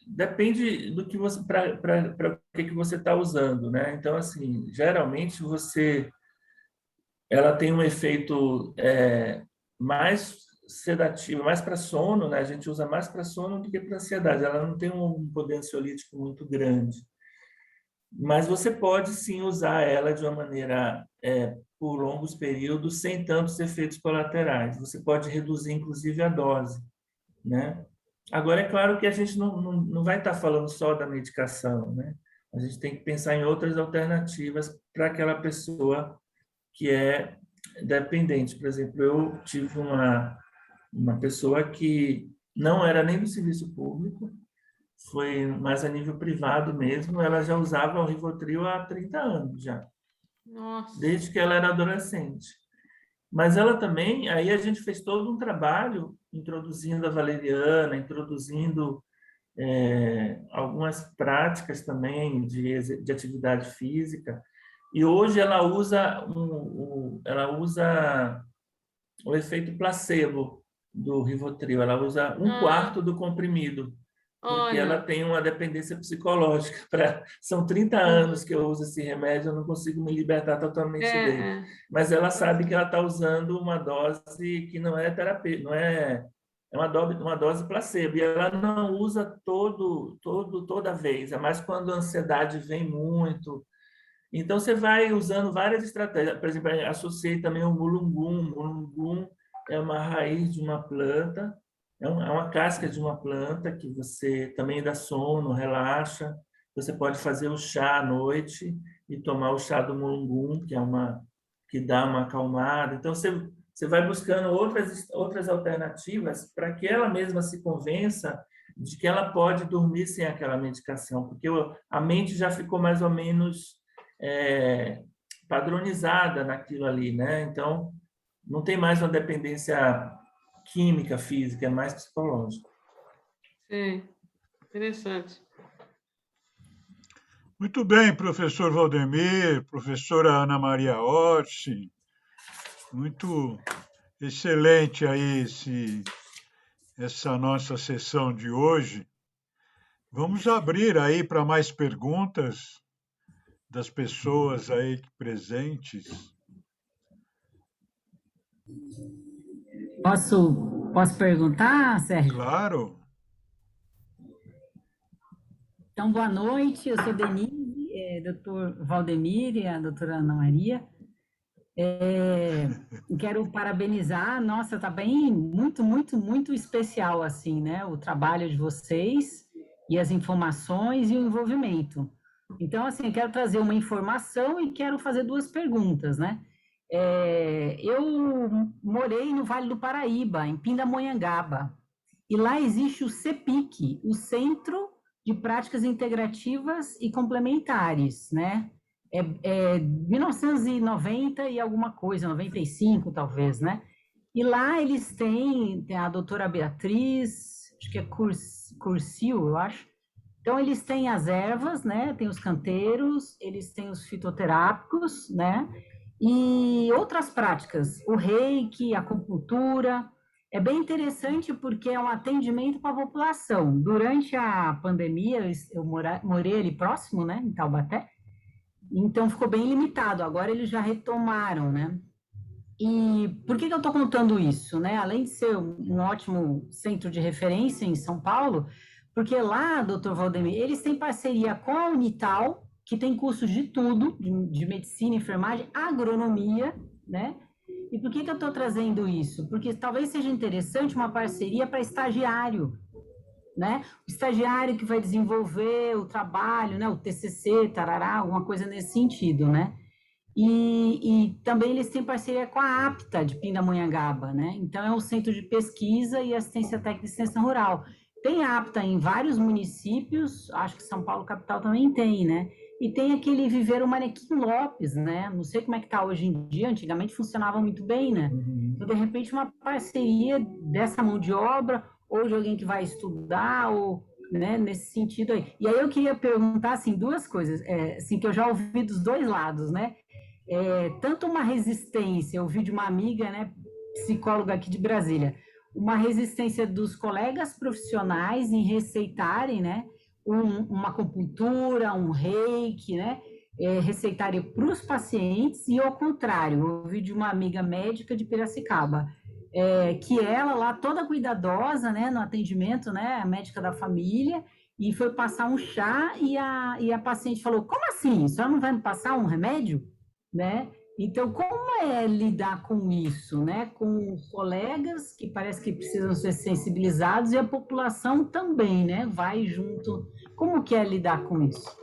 depende do que você para o que você está usando, né? Então, assim, geralmente ela tem um efeito mais sedativo, mais para sono, né? A gente usa mais para sono do que para ansiedade. Ela não tem um poder ansiolítico muito grande. Mas você pode, sim, usar ela de uma maneira por longos períodos, sem tantos efeitos colaterais. Você pode reduzir, inclusive, a dose, né? Agora, é claro que a gente não vai estar falando só da medicação, né? A gente tem que pensar em outras alternativas para aquela pessoa que é dependente. Por exemplo, eu tive uma pessoa que não era nem do serviço público, foi mais a nível privado mesmo, ela já usava o Rivotril há 30 anos já. Nossa. Desde que ela era adolescente. Mas ela também, aí a gente fez todo um trabalho introduzindo a valeriana, introduzindo algumas práticas também de atividade física. E hoje ela usa o efeito placebo do Rivotril. Ela usa um quarto do comprimido, porque ela olha, tem uma dependência psicológica. São 30 anos que eu uso esse remédio, eu não consigo me libertar totalmente dele. é, Mas ela sabe que ela está usando uma dose que não é terapia, não é, é uma dose placebo. E ela não usa toda vez, é mais quando a ansiedade vem muito. Então, você vai usando várias estratégias. Por exemplo, eu associei também o mulungun. O mulungun é uma raiz de uma planta, é uma casca de uma planta que você também dá sono, relaxa. Você pode fazer o chá à noite e tomar o chá do mulungun, que dá uma acalmada. Então, você vai buscando outras alternativas para que ela mesma se convença de que ela pode dormir sem aquela medicação, porque a mente já ficou mais ou menos padronizada naquilo ali, né? Então, não tem mais uma dependência química, física, é mais psicológico. sim, interessante. Muito bem, professor Valdemir, professora Ana Maria Orsi. Muito excelente aí essa nossa sessão de hoje. Vamos abrir aí para mais perguntas das pessoas aí presentes. Posso perguntar, Sérgio? Claro. Então, boa noite, eu sou Denise, doutor Valdemir e a doutora Ana Maria. Quero parabenizar, nossa, está bem, muito, muito, muito especial, assim, né? O trabalho de vocês e as informações e o envolvimento. Então, assim, eu quero trazer uma informação e quero fazer duas perguntas, né? Eu morei no Vale do Paraíba, em Pindamonhangaba, e lá existe o CEPIC, o Centro de Práticas Integrativas e Complementares, né? 1990 e alguma coisa, 95 talvez, né? E lá eles têm a doutora Beatriz, acho que é Curcio, eu acho. Então eles têm as ervas, né? Tem os canteiros, eles têm os fitoterápicos, né? E outras práticas, o reiki, a acupuntura. É bem interessante porque é um atendimento para a população. Durante a pandemia, eu morei ali próximo, né, em Taubaté, então ficou bem limitado. Agora eles já retomaram, né? E por que eu estou contando isso, né? Além de ser um ótimo centro de referência em São Paulo, porque lá, doutor Valdemir, eles têm parceria com a Unital, que tem cursos de tudo, de medicina, enfermagem, agronomia, né? E por que eu estou trazendo isso? Porque talvez seja interessante uma parceria para estagiário, né? O estagiário que vai desenvolver o trabalho, né? O TCC, tarará, alguma coisa nesse sentido, né? E também eles têm parceria com a APTA de Pindamonhangaba, né? Então é um centro de pesquisa e assistência técnica e extensão rural. Tem a APTA em vários municípios, acho que São Paulo capital também tem, né? E tem aquele Viveiro Manequim Lopes, né? Não sei como é que está hoje em dia, antigamente funcionava muito bem, né? Então, de repente, uma parceria dessa mão de obra, ou de alguém que vai estudar, ou, né, nesse sentido aí. E aí eu queria perguntar, assim, duas coisas, assim, que eu já ouvi dos dois lados, né? Tanto uma resistência, eu ouvi de uma amiga, né, psicóloga aqui de Brasília, uma resistência dos colegas profissionais em receitarem, né, uma acupuntura, um reiki, né, receitarem para os pacientes, e ao contrário, eu ouvi de uma amiga médica de Piracicaba, que ela lá toda cuidadosa, né, no atendimento, né, a médica da família, e foi passar um chá e a paciente falou, como assim? A senhora não vai me passar um remédio? Né? Então, como é lidar com isso, né? Com colegas que parece que precisam ser sensibilizados e a população também, né? Vai junto. Como que é lidar com isso?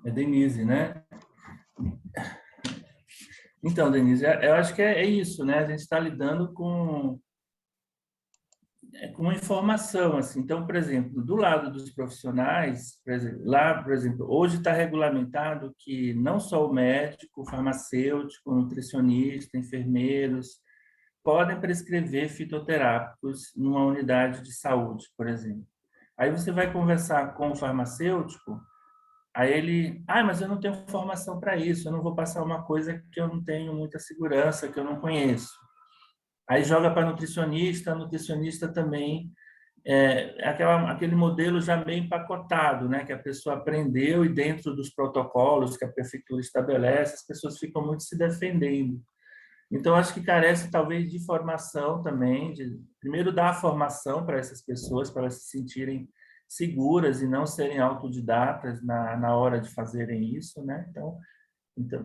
Denise, né? Então, Denise, eu acho que é isso, né? A gente está lidando com com informação, assim. Então, por exemplo, do lado dos profissionais, por exemplo, hoje está regulamentado que não só o médico, o farmacêutico, o nutricionista, enfermeiros podem prescrever fitoterápicos numa unidade de saúde, por exemplo. Aí você vai conversar com o farmacêutico, aí ele, mas eu não tenho formação para isso, eu não vou passar uma coisa que eu não tenho muita segurança, que eu não conheço. Aí joga para a nutricionista também aquele modelo já bem empacotado, né, que a pessoa aprendeu e dentro dos protocolos que a prefeitura estabelece, as pessoas ficam muito se defendendo. Então, acho que carece talvez de formação também, primeiro dar a formação para essas pessoas, para elas se sentirem seguras e não serem autodidatas na hora de fazerem isso, né? Então,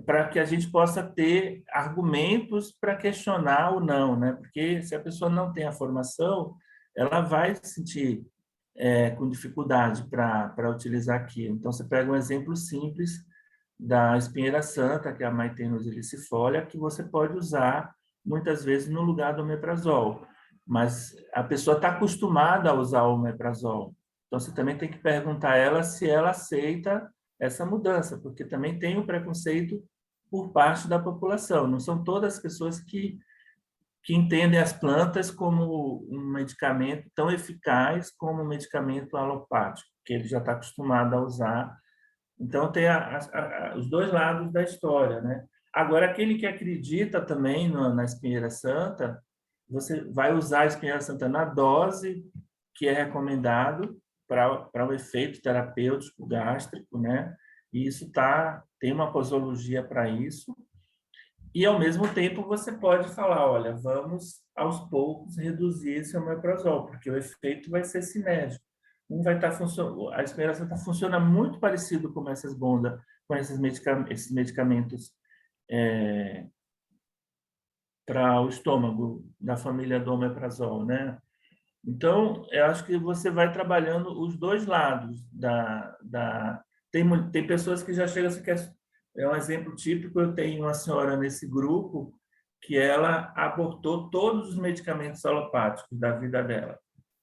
para que a gente possa ter argumentos para questionar ou não, né? Porque se a pessoa não tem a formação, ela vai se sentir com dificuldade para utilizar aquilo. Então, você pega um exemplo simples da espinheira santa, que é a Maitênus ilicifolia, que você pode usar muitas vezes no lugar do omeprazol. Mas a pessoa está acostumada a usar o omeprazol. Então, você também tem que perguntar a ela se ela aceita essa mudança, porque também tem o preconceito por parte da população. Não são todas as pessoas que entendem as plantas como um medicamento tão eficaz como um medicamento alopático, que ele já está acostumado a usar. Então, tem os dois lados da história, né? Agora, aquele que acredita também na espinheira santa, você vai usar a espinheira santa na dose que é recomendado para o efeito terapêutico gástrico, né? E isso tem uma posologia para isso. E, ao mesmo tempo, você pode falar, olha, vamos, aos poucos, reduzir esse omeprazol, porque o efeito vai ser sinérgico. Vai estar funcionando, a espinheira santa funciona muito parecido com essas bondas, com esses medicamentos para o estômago, da família do omeprazol, né? Então, eu acho que você vai trabalhando os dois lados tem pessoas que já chegam assim, é um exemplo típico, eu tenho uma senhora nesse grupo que ela abortou todos os medicamentos alopáticos da vida dela,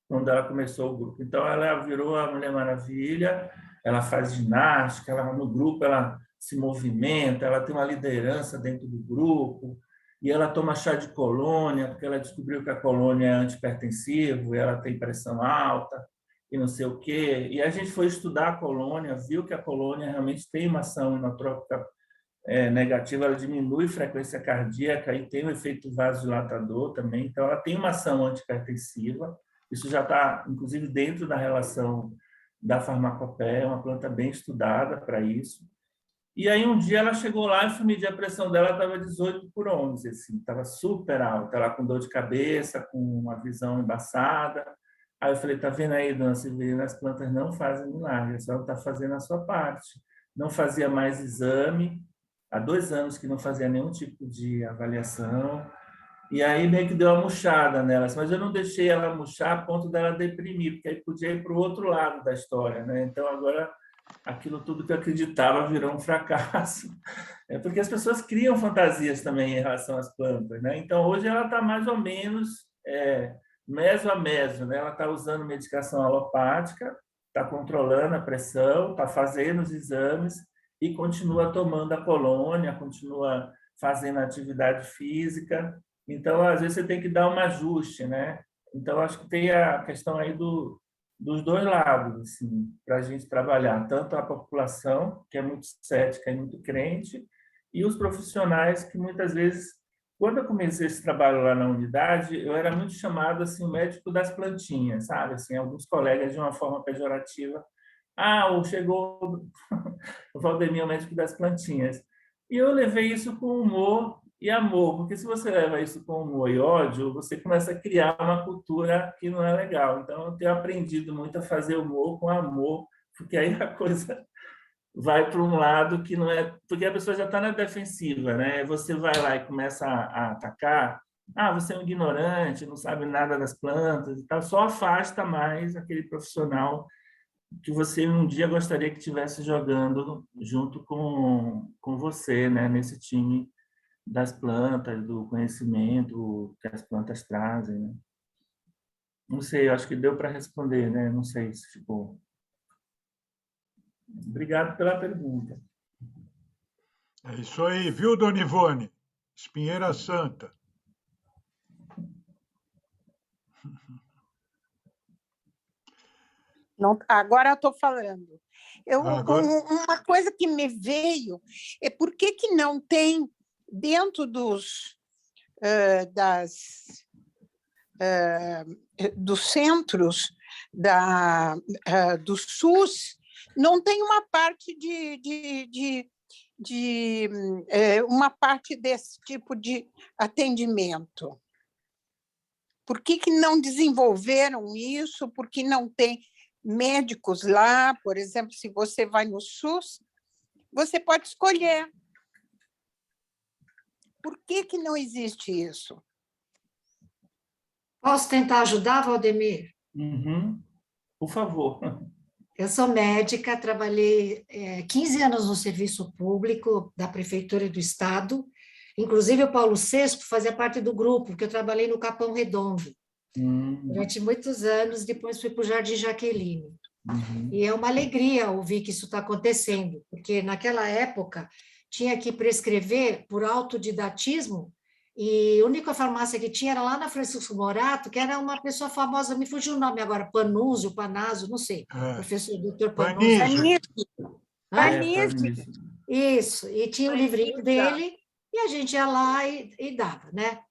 quando ela começou o grupo. Então, ela virou a Mulher Maravilha, ela faz ginástica, no grupo ela se movimenta, ela tem uma liderança dentro do grupo, e ela toma chá de colônia, porque ela descobriu que a colônia é antipertensivo, e ela tem pressão alta, e não sei o quê. E a gente foi estudar a colônia, viu que a colônia realmente tem uma ação inotrópica negativa, ela diminui a frequência cardíaca e tem um efeito vasodilatador também, então ela tem uma ação antipertensiva. Isso já está, inclusive, dentro da relação da farmacopeia, uma planta bem estudada para isso. E aí, um dia, ela chegou lá e fui medir a pressão dela, estava 18/11, assim, estava super alta, ela com dor de cabeça, com uma visão embaçada. Aí eu falei, tá vendo aí, dona Severina, as plantas não fazem milagre, a senhora está fazendo a sua parte. Não fazia mais exame, há 2 anos que não fazia nenhum tipo de avaliação, e aí meio que deu uma murchada nelas, mas eu não deixei ela murchar a ponto dela deprimir, porque aí podia ir para o outro lado da história, né? Então, agora, aquilo tudo que eu acreditava virou um fracasso. Porque as pessoas criam fantasias também em relação às plantas, né? Então, hoje ela está mais ou menos meso a meso, né? Ela está usando medicação alopática, está controlando a pressão, está fazendo os exames e continua tomando a colônia, continua fazendo atividade física. Então, às vezes, você tem que dar um ajuste, né? Então, acho que tem a questão aí dos dois lados, assim, para a gente trabalhar, tanto a população, que é muito cética e muito crente, e os profissionais que, muitas vezes, quando eu comecei esse trabalho lá na unidade, eu era muito chamado, assim, o médico das plantinhas, sabe? Assim, alguns colegas, de uma forma pejorativa, chegou o Valdemir, o médico das plantinhas. E eu levei isso com humor e amor, porque se você leva isso com humor e ódio, você começa a criar uma cultura que não é legal. Então, eu tenho aprendido muito a fazer humor com amor, porque aí a coisa vai para um lado que não é... Porque a pessoa já está na defensiva, né? Você vai lá e começa a atacar, você é um ignorante, não sabe nada das plantas e tal, só afasta mais aquele profissional que você um dia gostaria que estivesse jogando junto com você, né? Nesse time das plantas, do conhecimento que as plantas trazem, né? Não sei, eu acho que deu para responder, né? Não sei se ficou. Obrigado pela pergunta. É isso aí, viu, Dona Ivone? Espinheira Santa. Não, agora eu estou falando. Agora, Uma coisa que me veio é por que não tem dentro dos centros do SUS, não tem uma parte uma parte desse tipo de atendimento. Por que não desenvolveram isso? Por que não tem médicos lá? Por exemplo, se você vai no SUS, você pode escolher. Por que não existe isso? Posso tentar ajudar, Valdemir? Uhum. Por favor. Eu sou médica, trabalhei 15 anos no serviço público da Prefeitura e do Estado. Inclusive, o Paulo VI fazia parte do grupo, porque eu trabalhei no Capão Redondo durante muitos anos, depois fui para o Jardim Jaqueline. E é uma alegria ouvir que isso está acontecendo, porque naquela época tinha que prescrever por autodidatismo, e a única farmácia que tinha era lá na Francisco Morato, que era uma pessoa famosa, me fugiu o nome agora, Panúzio, Panazzo, não sei, professor doutor Panúzio. Panísio. Isso, e tinha o livrinho dele, e a gente ia lá e dava, né?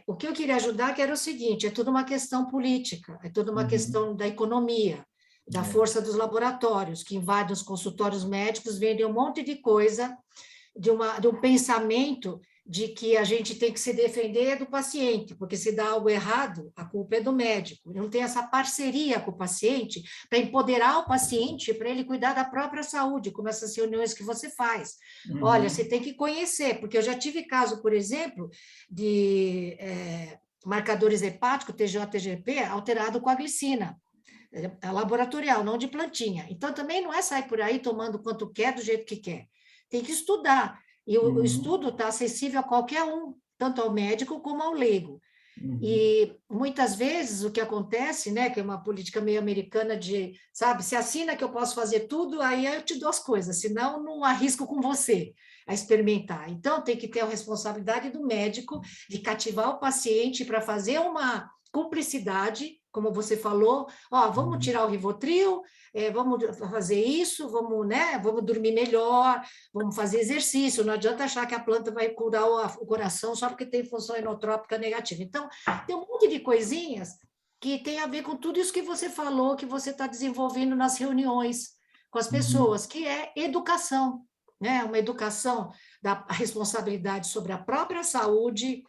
O que eu queria ajudar que era o seguinte, é tudo uma questão política, é tudo uma questão da economia, da força dos laboratórios, que invadem os consultórios médicos, vendem um monte de coisa, de um pensamento de que a gente tem que se defender do paciente, porque se dá algo errado, a culpa é do médico. Não tem essa parceria com o paciente para empoderar o paciente, para ele cuidar da própria saúde, como essas reuniões que você faz. Olha, você tem que conhecer, porque eu já tive caso, por exemplo, de marcadores hepáticos, TGO, TGP, alterado com a glicina. É laboratorial, não de plantinha. Então, também não é sair por aí tomando quanto quer, do jeito que quer. Tem que estudar. E o estudo está acessível a qualquer um, tanto ao médico como ao leigo. E muitas vezes o que acontece, né, que é uma política meio americana de, sabe, se assina que eu posso fazer tudo, aí eu te dou as coisas, senão não arrisco com você a experimentar. Então, tem que ter a responsabilidade do médico de cativar o paciente para fazer uma cumplicidade, como você falou, vamos tirar o Rivotril, vamos fazer isso, vamos dormir melhor, vamos fazer exercício, não adianta achar que a planta vai curar o coração só porque tem função inotrópica negativa. Então, tem um monte de coisinhas que tem a ver com tudo isso que você falou, que você está desenvolvendo nas reuniões com as pessoas, que é educação, né? Uma educação da responsabilidade sobre a própria saúde,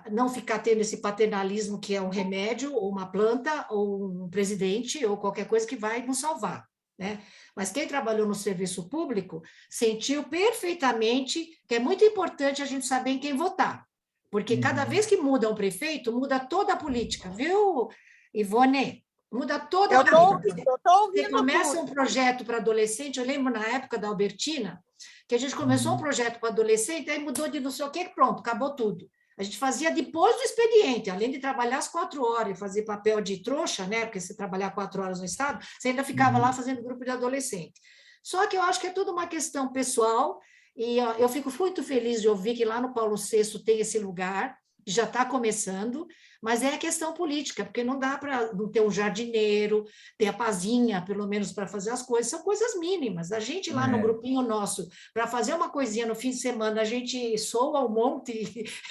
não ficar tendo esse paternalismo que é um remédio, ou uma planta, ou um presidente, ou qualquer coisa que vai nos salvar, né? Mas quem trabalhou no serviço público sentiu perfeitamente que é muito importante a gente saber em quem votar, porque cada vez que muda um prefeito, muda toda a política, viu, Ivone? Muda toda a política. Eu estou ouvindo. Você começa um projeto para adolescente, eu lembro na época da Albertina, que a gente começou um projeto para adolescente, aí mudou de não sei o que, pronto, acabou tudo. A gente fazia depois do expediente, além de trabalhar as 4 horas e fazer papel de trouxa, né? Porque se trabalhar 4 horas no Estado, você ainda ficava lá fazendo grupo de adolescente. Só que eu acho que é tudo uma questão pessoal, e eu fico muito feliz de ouvir que lá no Paulo VI tem esse lugar, que já está começando, mas é a questão política, porque não dá para não ter um jardineiro, ter a pazinha, pelo menos, para fazer as coisas, são coisas mínimas. A gente lá no grupinho nosso, para fazer uma coisinha no fim de semana, a gente soa um monte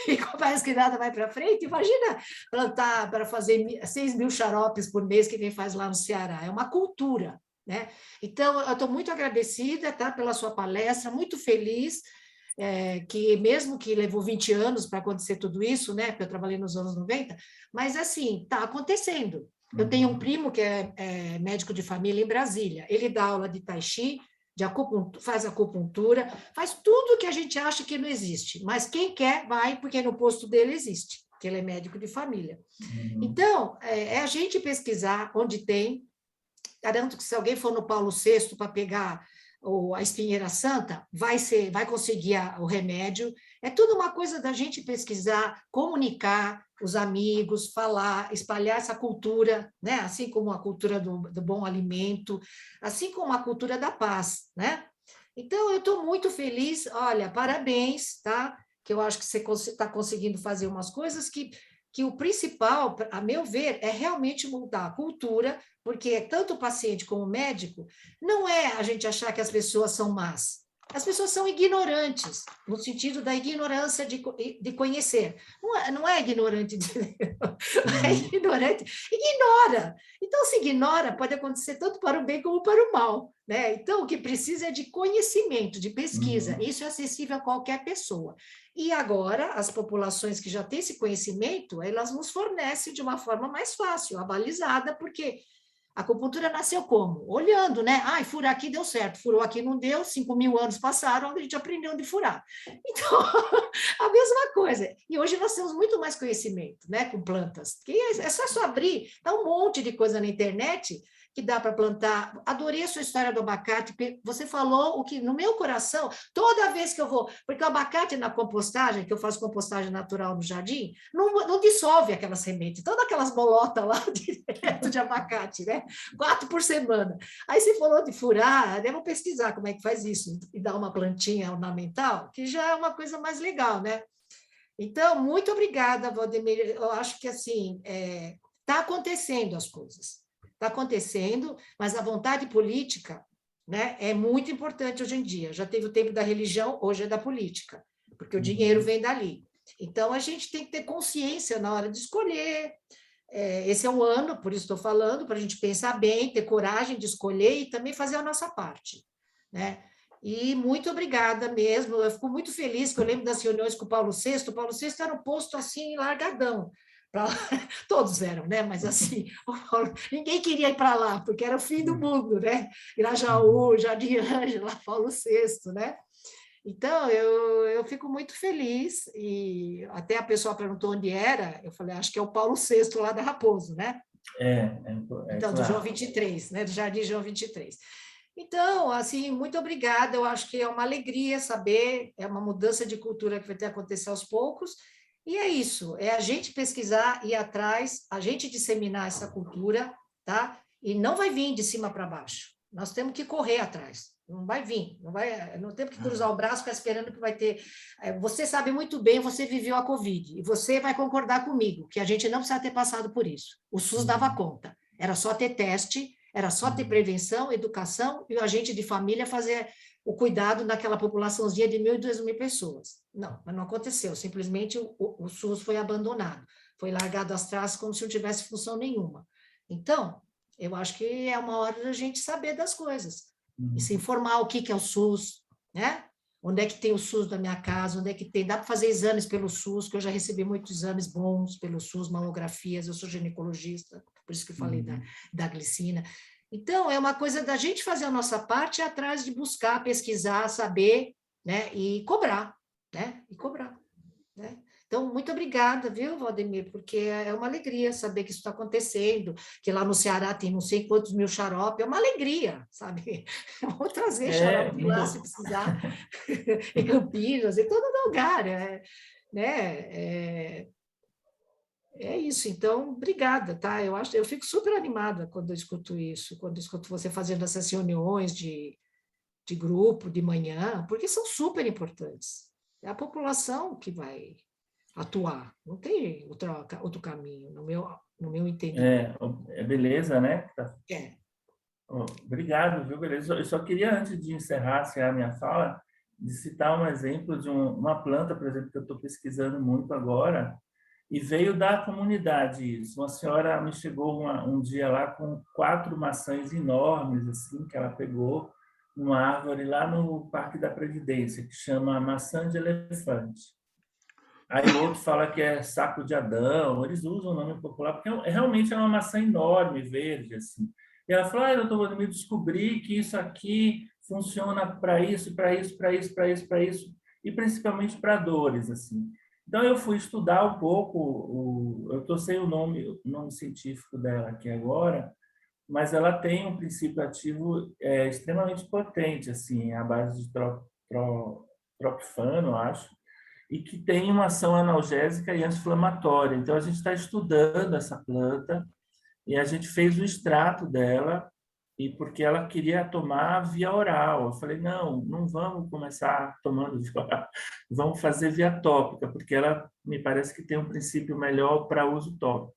e parece que nada vai para frente. Imagina plantar para fazer 6.000 xaropes por mês, que nem faz lá no Ceará. É uma cultura, né? Então, eu estou muito agradecida, tá, pela sua palestra, muito feliz, que mesmo que levou 20 anos para acontecer tudo isso, né, porque eu trabalhei nos anos 90, mas assim, está acontecendo. Eu tenho um primo que é médico de família em Brasília, ele dá aula de tai chi, faz acupuntura, faz tudo que a gente acha que não existe, mas quem quer vai, porque no posto dele existe, porque ele é médico de família. Então, é a gente pesquisar onde tem. Garanto que se alguém for no Paulo VI para pegar ou a espinheira santa, vai conseguir o remédio. É tudo uma coisa da gente pesquisar, comunicar, os amigos, falar, espalhar essa cultura, né? Assim como a cultura do bom alimento, assim como a cultura da paz, né? Então, eu estou muito feliz, olha, parabéns, tá? Que eu acho que você está conseguindo fazer umas coisas que o principal, a meu ver, é realmente mudar a cultura, porque tanto o paciente como o médico, não é a gente achar que as pessoas são más. As pessoas são ignorantes, no sentido da ignorância de conhecer. Não é ignorante, não é ignorante, ignora. Então, se ignora, pode acontecer tanto para o bem como para o mal, né? Então, o que precisa é de conhecimento, de pesquisa. Isso é acessível a qualquer pessoa. E agora, as populações que já têm esse conhecimento, elas nos fornecem de uma forma mais fácil, abalizada, porque a acupuntura nasceu como? Olhando, né? Ai, furar aqui deu certo, furou aqui não deu, 5.000 anos passaram, a gente aprendeu onde furar. Então, a mesma coisa. E hoje nós temos muito mais conhecimento, né, com plantas. Que é só abrir, dá um monte de coisa na internet que dá para plantar. Adorei a sua história do abacate, porque você falou o que no meu coração, toda vez que eu vou, porque o abacate na compostagem, que eu faço compostagem natural no jardim, não dissolve aquela semente, todas aquelas bolotas lá direto de abacate, né? 4 por semana. Aí você falou de furar, eu vou pesquisar como é que faz isso, e dar uma plantinha ornamental, que já é uma coisa mais legal, né? Então, muito obrigada, Valdemir. Eu acho que, assim, está acontecendo as coisas. Está acontecendo, mas a vontade política, né, é muito importante hoje em dia. Já teve o tempo da religião, hoje é da política, porque o dinheiro vem dali. Então, a gente tem que ter consciência na hora de escolher. Esse é um ano, por isso estou falando, para a gente pensar bem, ter coragem de escolher e também fazer a nossa parte, né? E muito obrigada mesmo. Eu fico muito feliz que eu lembro das reuniões com o Paulo VI. O Paulo VI era um posto assim, largadão. Todos eram, né? Mas assim, ninguém queria ir para lá, porque era o fim do mundo, né? Grajaú, Jardim Ângela, Paulo VI, né? Então, eu fico muito feliz, e até a pessoa perguntou onde era, eu falei, acho que é o Paulo VI lá da Raposo, né? Então, do João 23, né? Do Jardim João 23. Então, assim, muito obrigada, eu acho que é uma alegria saber, é uma mudança de cultura que vai ter que acontecer aos poucos, e é isso, é a gente pesquisar, ir atrás, a gente disseminar essa cultura, tá? E não vai vir de cima para baixo. Nós temos que correr atrás. Não vai vir, não temos que cruzar o braço, ficar esperando que vai ter. Você sabe muito bem, você viveu a Covid, e você vai concordar comigo, que a gente não precisa ter passado por isso. O SUS dava conta. Era só ter teste, era só ter prevenção, educação, e o agente de família fazer o cuidado naquela populaçãozinha de 1.000 e 2.000 pessoas. Não, mas não aconteceu. Simplesmente o SUS foi abandonado, foi largado às traças como se não tivesse função nenhuma. Então, eu acho que é uma hora da gente saber das coisas e se informar o que é o SUS, né? Onde é que tem o SUS da minha casa, onde é que tem, dá para fazer exames pelo SUS, que eu já recebi muitos exames bons pelo SUS, mamografias, eu sou ginecologista, por isso que eu falei da glicina. Então, é uma coisa da gente fazer a nossa parte atrás de buscar, pesquisar, saber, né? E cobrar, né? E cobrar, né? Então, muito obrigada, viu, Valdemir, porque é uma alegria saber que isso está acontecendo, que lá no Ceará tem não sei quantos mil xarope, é uma alegria, sabe? Vou trazer xarope lá, se precisar, em Campinas, em todo lugar, né? É isso, então, obrigada, tá? Eu fico super animada quando eu escuto isso, quando eu escuto você fazendo essas reuniões de grupo de manhã, porque são super importantes. É a população que vai atuar, não tem outro caminho, no meu entendimento. Beleza, né? É. Obrigado, viu, beleza? Eu só queria, antes de encerrar a minha fala, de citar um exemplo de uma planta, por exemplo, que eu estou pesquisando muito agora, e veio da comunidade isso. Uma senhora me chegou um dia lá com 4 maçãs enormes, assim, que ela pegou numa árvore lá no Parque da Previdência, que chama maçã de elefante. Aí o outro fala que é saco de Adão, eles usam o nome popular, porque realmente é uma maçã enorme, verde, assim. E ela falou, doutor Valdemir, descobri que isso aqui funciona para isso, para isso, para isso, para isso, para isso, e principalmente para dores, assim. Então, eu fui estudar um pouco, eu estou sem o nome científico dela aqui agora, mas ela tem um princípio ativo extremamente potente, assim, à base de tropifano, acho, e que tem uma ação analgésica e anti-inflamatória. Então, a gente está estudando essa planta e a gente fez o extrato dela, e porque ela queria tomar via oral. Eu falei, não vamos começar tomando via oral, vamos fazer via tópica, porque ela me parece que tem um princípio melhor para uso tópico.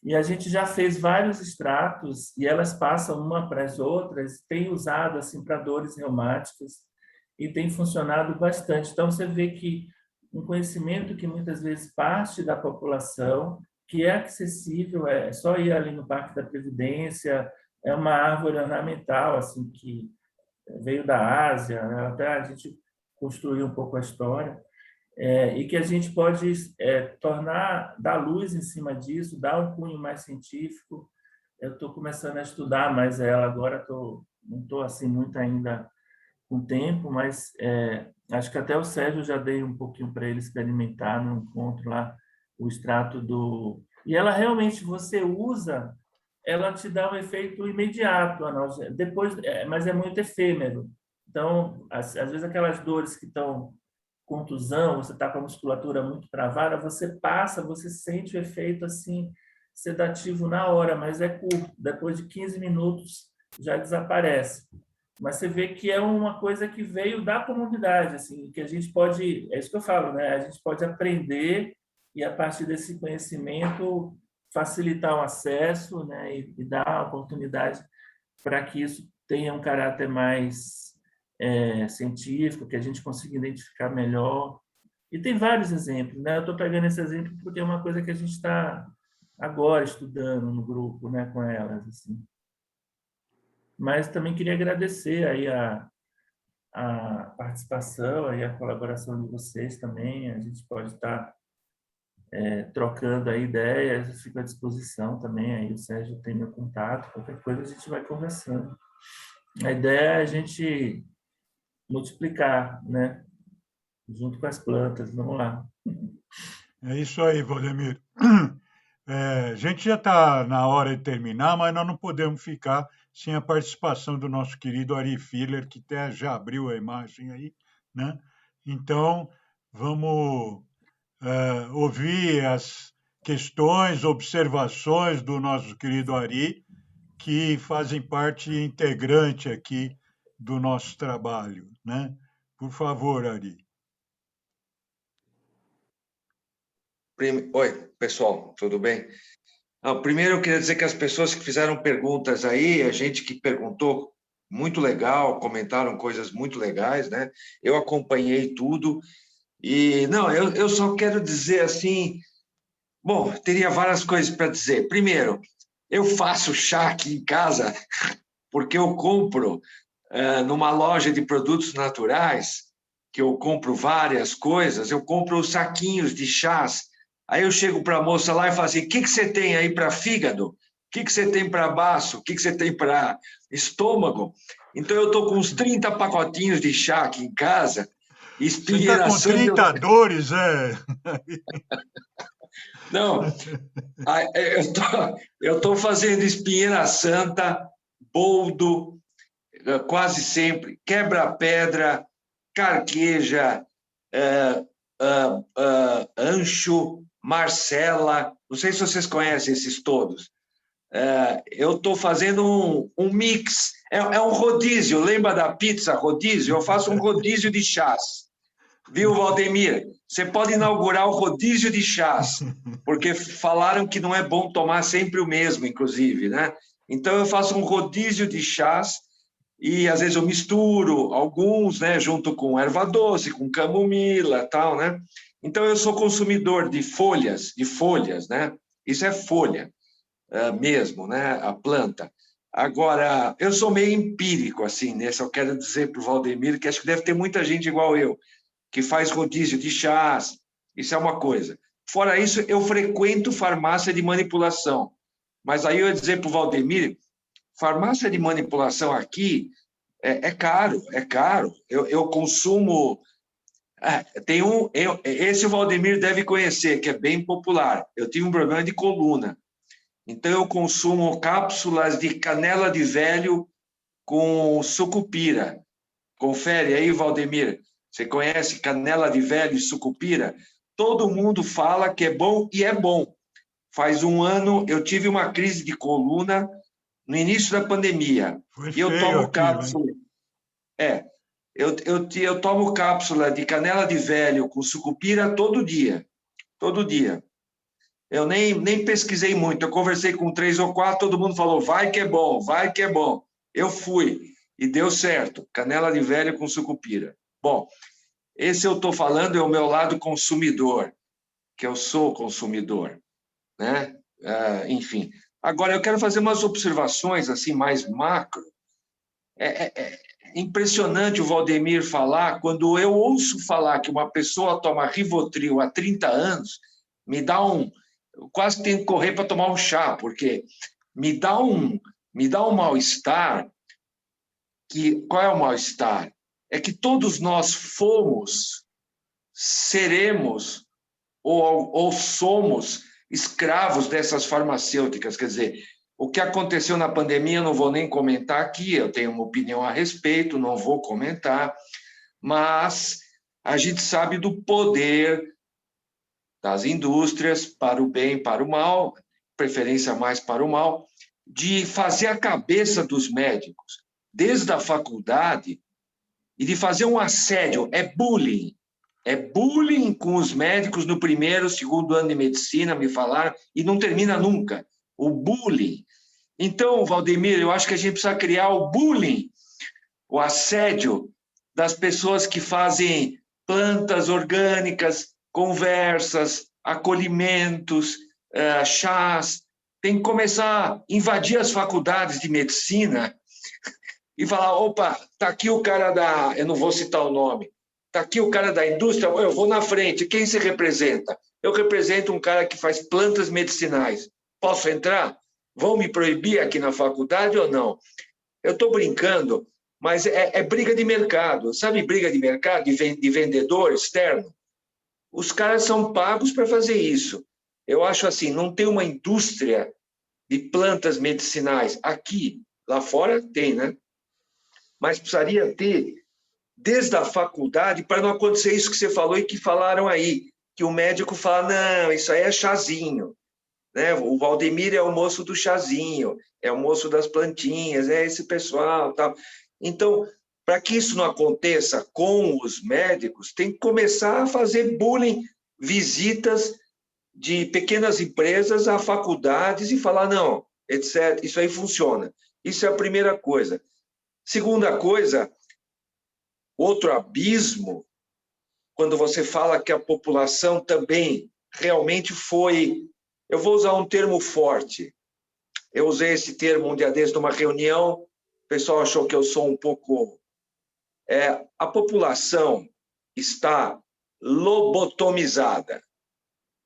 E a gente já fez vários extratos e elas passam uma para as outras, tem usado assim para dores reumáticas e tem funcionado bastante. Então, você vê que um conhecimento que muitas vezes parte da população, que é acessível, é só ir ali no Parque da Previdência, é uma árvore ornamental assim que veio da Ásia, né? Até a gente construiu um pouco a história, e que a gente pode dar luz em cima disso, dar um cunho mais científico. Eu estou começando a estudar mais ela agora, não estou assim muito ainda com tempo, mas acho que até o Sérgio já dei um pouquinho para ele experimentar no encontro lá, o extrato do... E ela realmente, você usa, ela te dá um efeito imediato, depois, mas é muito efêmero. Então, às vezes aquelas dores que estão contusão, você está com a musculatura muito travada, você sente o efeito assim sedativo na hora, mas é curto, depois de 15 minutos já desaparece. Mas você vê que é uma coisa que veio da comunidade, assim, que a gente pode, é isso que eu falo, né? A gente pode aprender e a partir desse conhecimento facilitar o acesso, né? E dar a oportunidade para que isso tenha um caráter mais científico, que a gente consiga identificar melhor. E tem vários exemplos, né? Eu estou pegando esse exemplo porque é uma coisa que a gente está agora estudando no grupo, né, com elas, assim. Mas também queria agradecer aí a participação e a colaboração de vocês também. A gente pode estar trocando aí ideias, eu fico à disposição também. Aí o Sérgio tem meu contato, qualquer coisa a gente vai conversando. A ideia é a gente multiplicar, né? Junto com as plantas, vamos lá. É isso aí, Valdemir. A gente já está na hora de terminar, mas nós não podemos ficar sem a participação do nosso querido Ari Filler, que até já abriu a imagem aí, né? Então, vamos ouvir as questões, observações do nosso querido Ari, que fazem parte integrante aqui do nosso trabalho, né? Por favor, Ari. Oi, pessoal, tudo bem? Primeiro, eu queria dizer que as pessoas que fizeram perguntas aí, a gente que perguntou, muito legal, comentaram coisas muito legais, né? Eu acompanhei tudo e, não, eu só quero dizer assim, bom, teria várias coisas para dizer. Primeiro, eu faço chá aqui em casa porque eu compro numa loja de produtos naturais, que eu compro várias coisas, eu compro saquinhos de chás. Aí eu chego para a moça lá e falo assim, o que você tem aí para fígado? O que você tem para baço? O que você tem para estômago? Então, eu estou com uns 30 pacotinhos de chá aqui em casa. Você está com 30 dores, Não, eu estou fazendo espinheira santa, boldo, quase sempre, quebra-pedra, carqueja, ancho, Marcela, não sei se vocês conhecem esses todos. Eu estou fazendo um mix, é um rodízio, lembra da pizza rodízio? Eu faço um rodízio de chás, viu, Valdemir? Você pode inaugurar o rodízio de chás, porque falaram que não é bom tomar sempre o mesmo, inclusive, né? Então, eu faço um rodízio de chás e, às vezes, eu misturo alguns, né, junto com erva doce, com camomila, tal, né? Então, eu sou consumidor de folhas, né? Isso é folha mesmo, né? A planta. Agora, eu sou meio empírico, assim, né? Só quero dizer para o Valdemir que acho que deve ter muita gente igual eu, que faz rodízio de chás, isso é uma coisa. Fora isso, eu frequento farmácia de manipulação. Mas aí eu ia dizer para o Valdemir, farmácia de manipulação aqui é caro, é caro. Eu consumo... esse o Valdemir deve conhecer, que é bem popular. Eu tive um problema de coluna. Então, eu consumo cápsulas de canela de velho com sucupira. Confere aí, Valdemir. Você conhece canela de velho e sucupira? Todo mundo fala que é bom e é bom. Faz um ano eu tive uma crise de coluna no início da pandemia. Foi E eu feio tomo aquilo, hein? cápsula. Eu tomo cápsula de canela de velho com sucupira todo dia. Todo dia. Eu nem pesquisei muito. Eu conversei com 3 ou 4, todo mundo falou, vai que é bom, vai que é bom. Eu fui e deu certo. Canela de velho com sucupira. Bom, esse eu estou falando é o meu lado consumidor, que eu sou consumidor, né? Enfim. Agora, eu quero fazer umas observações assim mais macro. É impressionante o Valdemir falar, quando eu ouço falar que uma pessoa toma Rivotril há 30 anos, me dá eu quase tenho que correr para tomar um chá, porque me dá um mal-estar. Qual é o mal-estar? É que todos nós fomos, seremos ou somos escravos dessas farmacêuticas. Quer dizer, o que aconteceu na pandemia eu não vou nem comentar aqui, eu tenho uma opinião a respeito, não vou comentar, mas a gente sabe do poder das indústrias, para o bem, para o mal, preferência mais para o mal, de fazer a cabeça dos médicos, desde a faculdade, e de fazer um assédio, é bullying com os médicos no primeiro, segundo ano de medicina, me falaram, e não termina nunca, o bullying. Então, Valdemir, eu acho que a gente precisa criar o bullying, o assédio das pessoas que fazem plantas orgânicas, conversas, acolhimentos, chás. Tem que começar a invadir as faculdades de medicina e falar, opa, está aqui o cara eu não vou citar o nome, está aqui o cara da indústria, eu vou na frente, quem se representa? Eu represento um cara que faz plantas medicinais. Posso entrar? Vão me proibir aqui na faculdade ou não? Eu estou brincando, mas é briga de mercado. Sabe briga de mercado, de vendedor externo? Os caras são pagos para fazer isso. Eu acho assim, não tem uma indústria de plantas medicinais aqui. Lá fora tem, né? Mas precisaria ter desde a faculdade para não acontecer isso que você falou e que falaram aí, que o médico fala, não, isso aí é chazinho. Né? O Valdemir é o moço do chazinho, é o moço das plantinhas, é esse pessoal. Tal. Então, para que isso não aconteça com os médicos, tem que começar a fazer bullying, visitas de pequenas empresas a faculdades e falar, não, etc. Isso aí funciona. Isso é a primeira coisa. Segunda coisa, outro abismo, quando você fala que a população também realmente foi... Eu vou usar um termo forte. Eu usei esse termo um dia desses numa reunião, o pessoal achou que eu sou um pouco... a população está lobotomizada.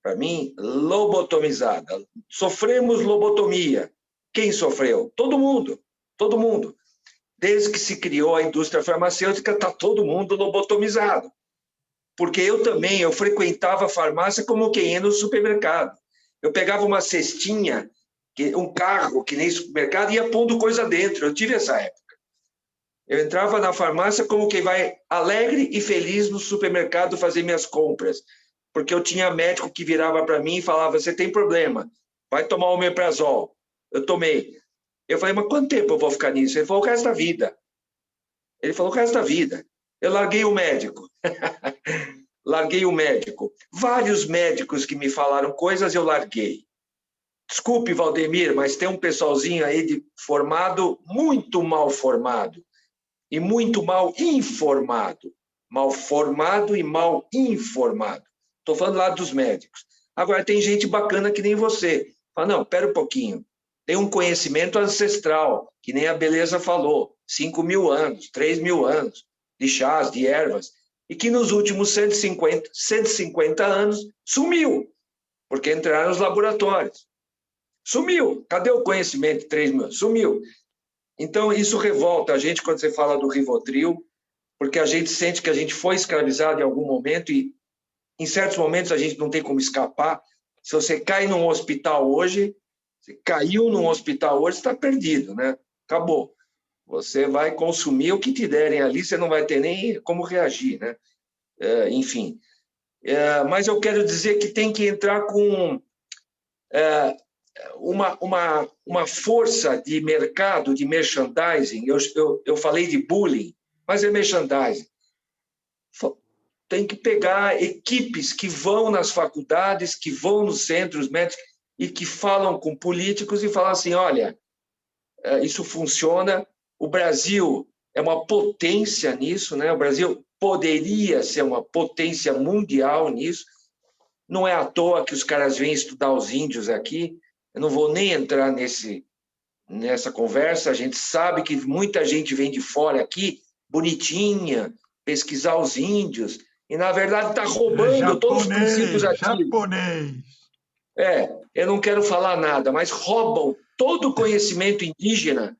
Para mim, lobotomizada. Sofremos lobotomia. Quem sofreu? Todo mundo. Todo mundo. Desde que se criou a indústria farmacêutica, está todo mundo lobotomizado. Porque eu frequentava a farmácia como quem ia no supermercado. Eu pegava uma cestinha, um carro, que nem supermercado, e ia pondo coisa dentro. Eu tive essa época. Eu entrava na farmácia como quem vai alegre e feliz no supermercado fazer minhas compras. Porque eu tinha médico que virava para mim e falava, você tem problema, vai tomar o omeprazol. Eu tomei. Eu falei, mas quanto tempo eu vou ficar nisso? Ele falou, o resto da vida. Ele falou, o resto da vida. Eu larguei o médico. Larguei o médico. Vários médicos que me falaram coisas, eu larguei. Desculpe, Valdemir, mas tem um pessoalzinho aí formado, muito mal formado. E muito mal informado. Mal formado e mal informado. Estou falando lá dos médicos. Agora, tem gente bacana que nem você. Fala, não, espera um pouquinho. Tem um conhecimento ancestral, que nem a Beleza falou. 5.000 anos, 3.000 anos de chás, de ervas. E que nos últimos 150 anos sumiu. Porque entraram nos laboratórios. Sumiu. Cadê o conhecimento de 3.000 anos? Sumiu. Então, isso revolta a gente quando você fala do Rivotril, porque a gente sente que a gente foi escravizado em algum momento e, em certos momentos, a gente não tem como escapar. Se você cai num hospital hoje, Você caiu num hospital hoje, está perdido, né? Acabou. Você vai consumir o que te derem ali, você não vai ter nem como reagir, né? Enfim. Mas eu quero dizer que tem que entrar com uma força de mercado, de merchandising. Eu falei de bullying, mas é merchandising. Tem que pegar equipes que vão nas faculdades, que vão nos centros médicos e que falam com políticos e falam assim, olha, isso funciona, o Brasil é uma potência nisso, né? O Brasil poderia ser uma potência mundial nisso. Não é à toa que os caras vêm estudar os índios aqui. Eu não vou nem entrar nessa conversa. A gente sabe que muita gente vem de fora aqui, bonitinha, pesquisar os índios, e, na verdade, está roubando todos os princípios ativos. Japonês. Eu não quero falar nada, mas roubam todo o conhecimento indígena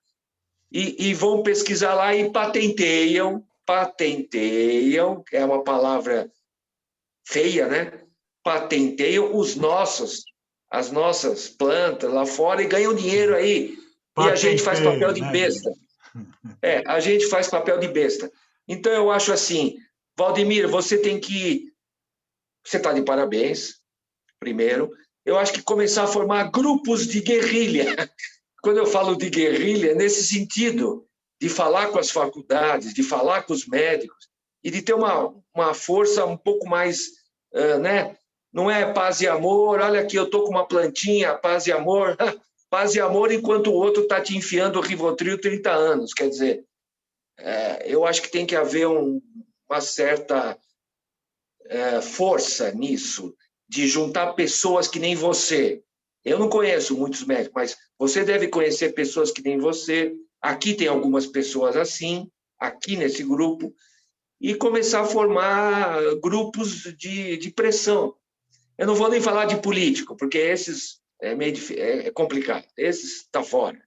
e vão pesquisar lá e patenteiam, é uma palavra feia, né? Patenteiam as nossas plantas lá fora e ganham dinheiro aí. E a gente faz papel de besta. A gente faz papel de besta. Então, eu acho assim, Valdemir, você está de parabéns, primeiro. Eu acho que começar a formar grupos de guerrilha. Quando eu falo de guerrilha, é nesse sentido, de falar com as faculdades, de falar com os médicos, e de ter uma força um pouco mais, né? Não é paz e amor, olha aqui, eu estou com uma plantinha, paz e amor. Paz e amor enquanto o outro está te enfiando o Rivotril 30 anos. Quer dizer, eu acho que tem que haver uma certa força nisso, de juntar pessoas que nem você. Eu não conheço muitos médicos, mas você deve conhecer pessoas que nem você. Aqui tem algumas pessoas assim, aqui nesse grupo, e começar a formar grupos de pressão. Eu não vou nem falar de político, porque esses é complicado. Esses está fora.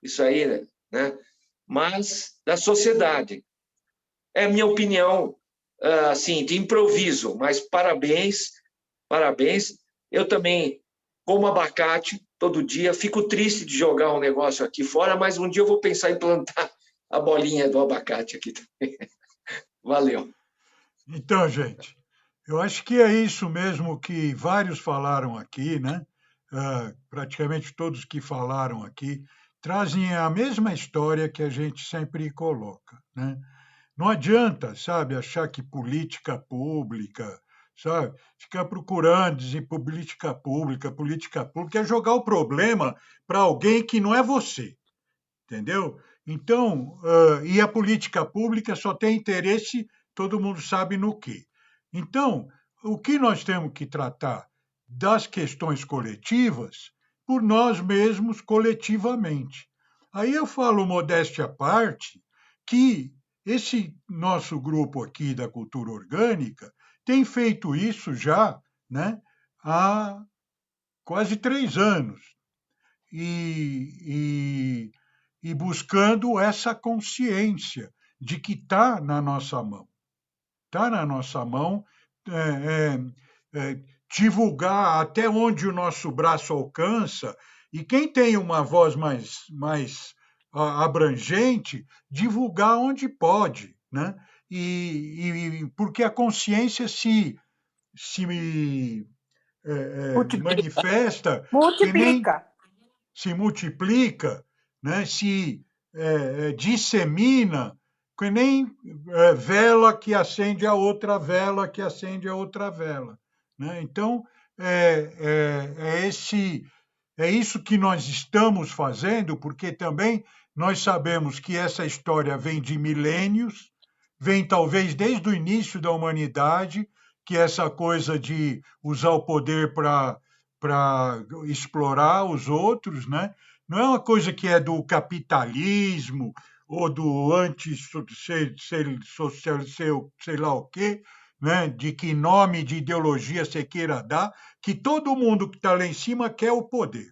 Isso aí, né? Mas da sociedade. É a minha opinião, assim, de improviso, mas parabéns. Eu também como abacate todo dia, fico triste de jogar um negócio aqui fora, mas um dia eu vou pensar em plantar a bolinha do abacate aqui também. Valeu. Então, gente, eu acho que é isso mesmo que vários falaram aqui, né? Praticamente todos que falaram aqui trazem a mesma história que a gente sempre coloca, né? Não adianta, sabe, achar que política pública, sabe, ficar procurando dizer política pública é jogar o problema para alguém que não é você, entendeu? Então, e a política pública só tem interesse, todo mundo sabe no quê. Então, o que nós temos que tratar das questões coletivas por nós mesmos coletivamente. Aí eu falo, modéstia à parte, que esse nosso grupo aqui da cultura orgânica tem feito isso já, né, há quase 3 anos. E buscando essa consciência de que está na nossa mão. Está na nossa mão divulgar até onde o nosso braço alcança, e quem tem uma voz mais abrangente, divulgar onde pode, né? Porque a consciência se manifesta, que nem se multiplica, né? Se dissemina, que nem vela que acende a outra vela, que acende a outra vela, né? Então, é isso que nós estamos fazendo, porque também nós sabemos que essa história vem de milênios, vem talvez desde o início da humanidade, que essa coisa de usar o poder para explorar os outros, né? Não é uma coisa que é do capitalismo ou do antissocial, sei lá o quê, né? De que nome de ideologia você queira dar, que todo mundo que está lá em cima quer o poder,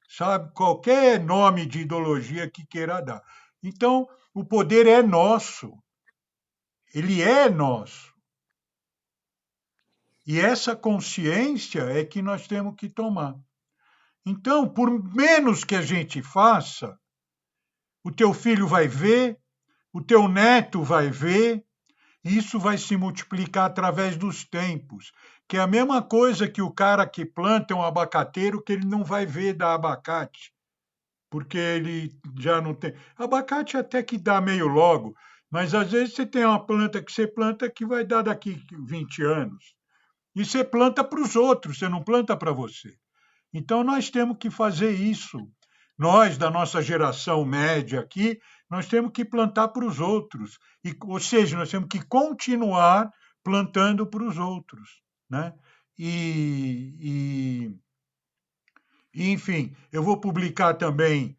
sabe? Qualquer nome de ideologia que queira dar. Então, o poder é nosso. Ele é nosso. E essa consciência é que nós temos que tomar. Então, por menos que a gente faça, o teu filho vai ver, o teu neto vai ver, e isso vai se multiplicar através dos tempos, que é a mesma coisa que o cara que planta um abacateiro que ele não vai ver dar abacate, porque ele já não tem. Abacate até que dá meio logo, mas às vezes você tem uma planta que você planta que vai dar daqui 20 anos. E você planta para os outros, você não planta para você. Então, nós temos que fazer isso. Nós, da nossa geração média aqui, nós temos que plantar para os outros. Ou seja, nós temos que continuar plantando para os outros. Né? Enfim, eu vou publicar também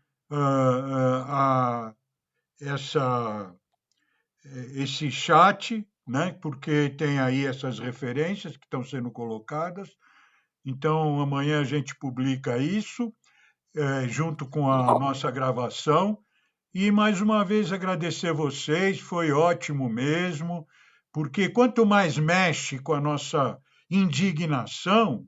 esse chat, né? Porque tem aí essas referências que estão sendo colocadas. Então, amanhã a gente publica isso, junto com a nossa gravação. E, mais uma vez, agradecer vocês, foi ótimo mesmo, porque quanto mais mexe com a nossa indignação,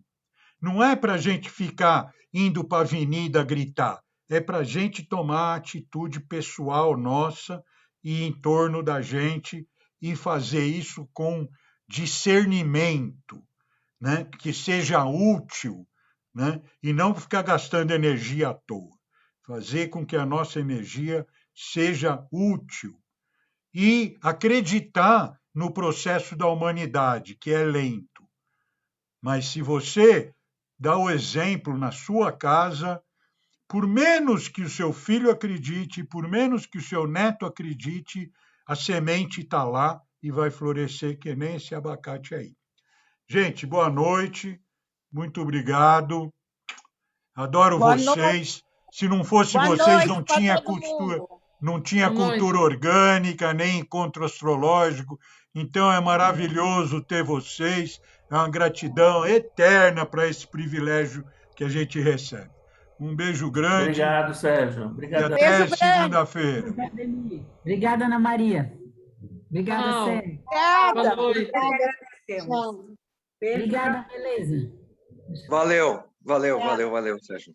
não é para a gente ficar indo para a avenida gritar, é para a gente tomar atitude pessoal nossa e em torno da gente e fazer isso com discernimento, né? Que seja útil, né? E não ficar gastando energia à toa. Fazer com que a nossa energia seja útil e acreditar no processo da humanidade, que é lento. Mas se você dá o exemplo na sua casa, por menos que o seu filho acredite, por menos que o seu neto acredite, a semente está lá e vai florescer que nem esse abacate aí. Gente, boa noite, muito obrigado, adoro Boa vocês. noite. Se não fosse Boa vocês, noite para todo mundo. não tinha Boa cultura noite. orgânica, nem encontro astrológico. Então é maravilhoso ter vocês, é uma gratidão eterna para esse privilégio que a gente recebe. Um beijo grande Obrigado, Sérgio. e Obrigadão. até Beijo grande. segunda-feira. Obrigada, Ana Maria. Obrigada, Tchau. Sérgio. Obrigada. Boa noite. Tchau. Obrigada, beleza. Valeu, Sérgio.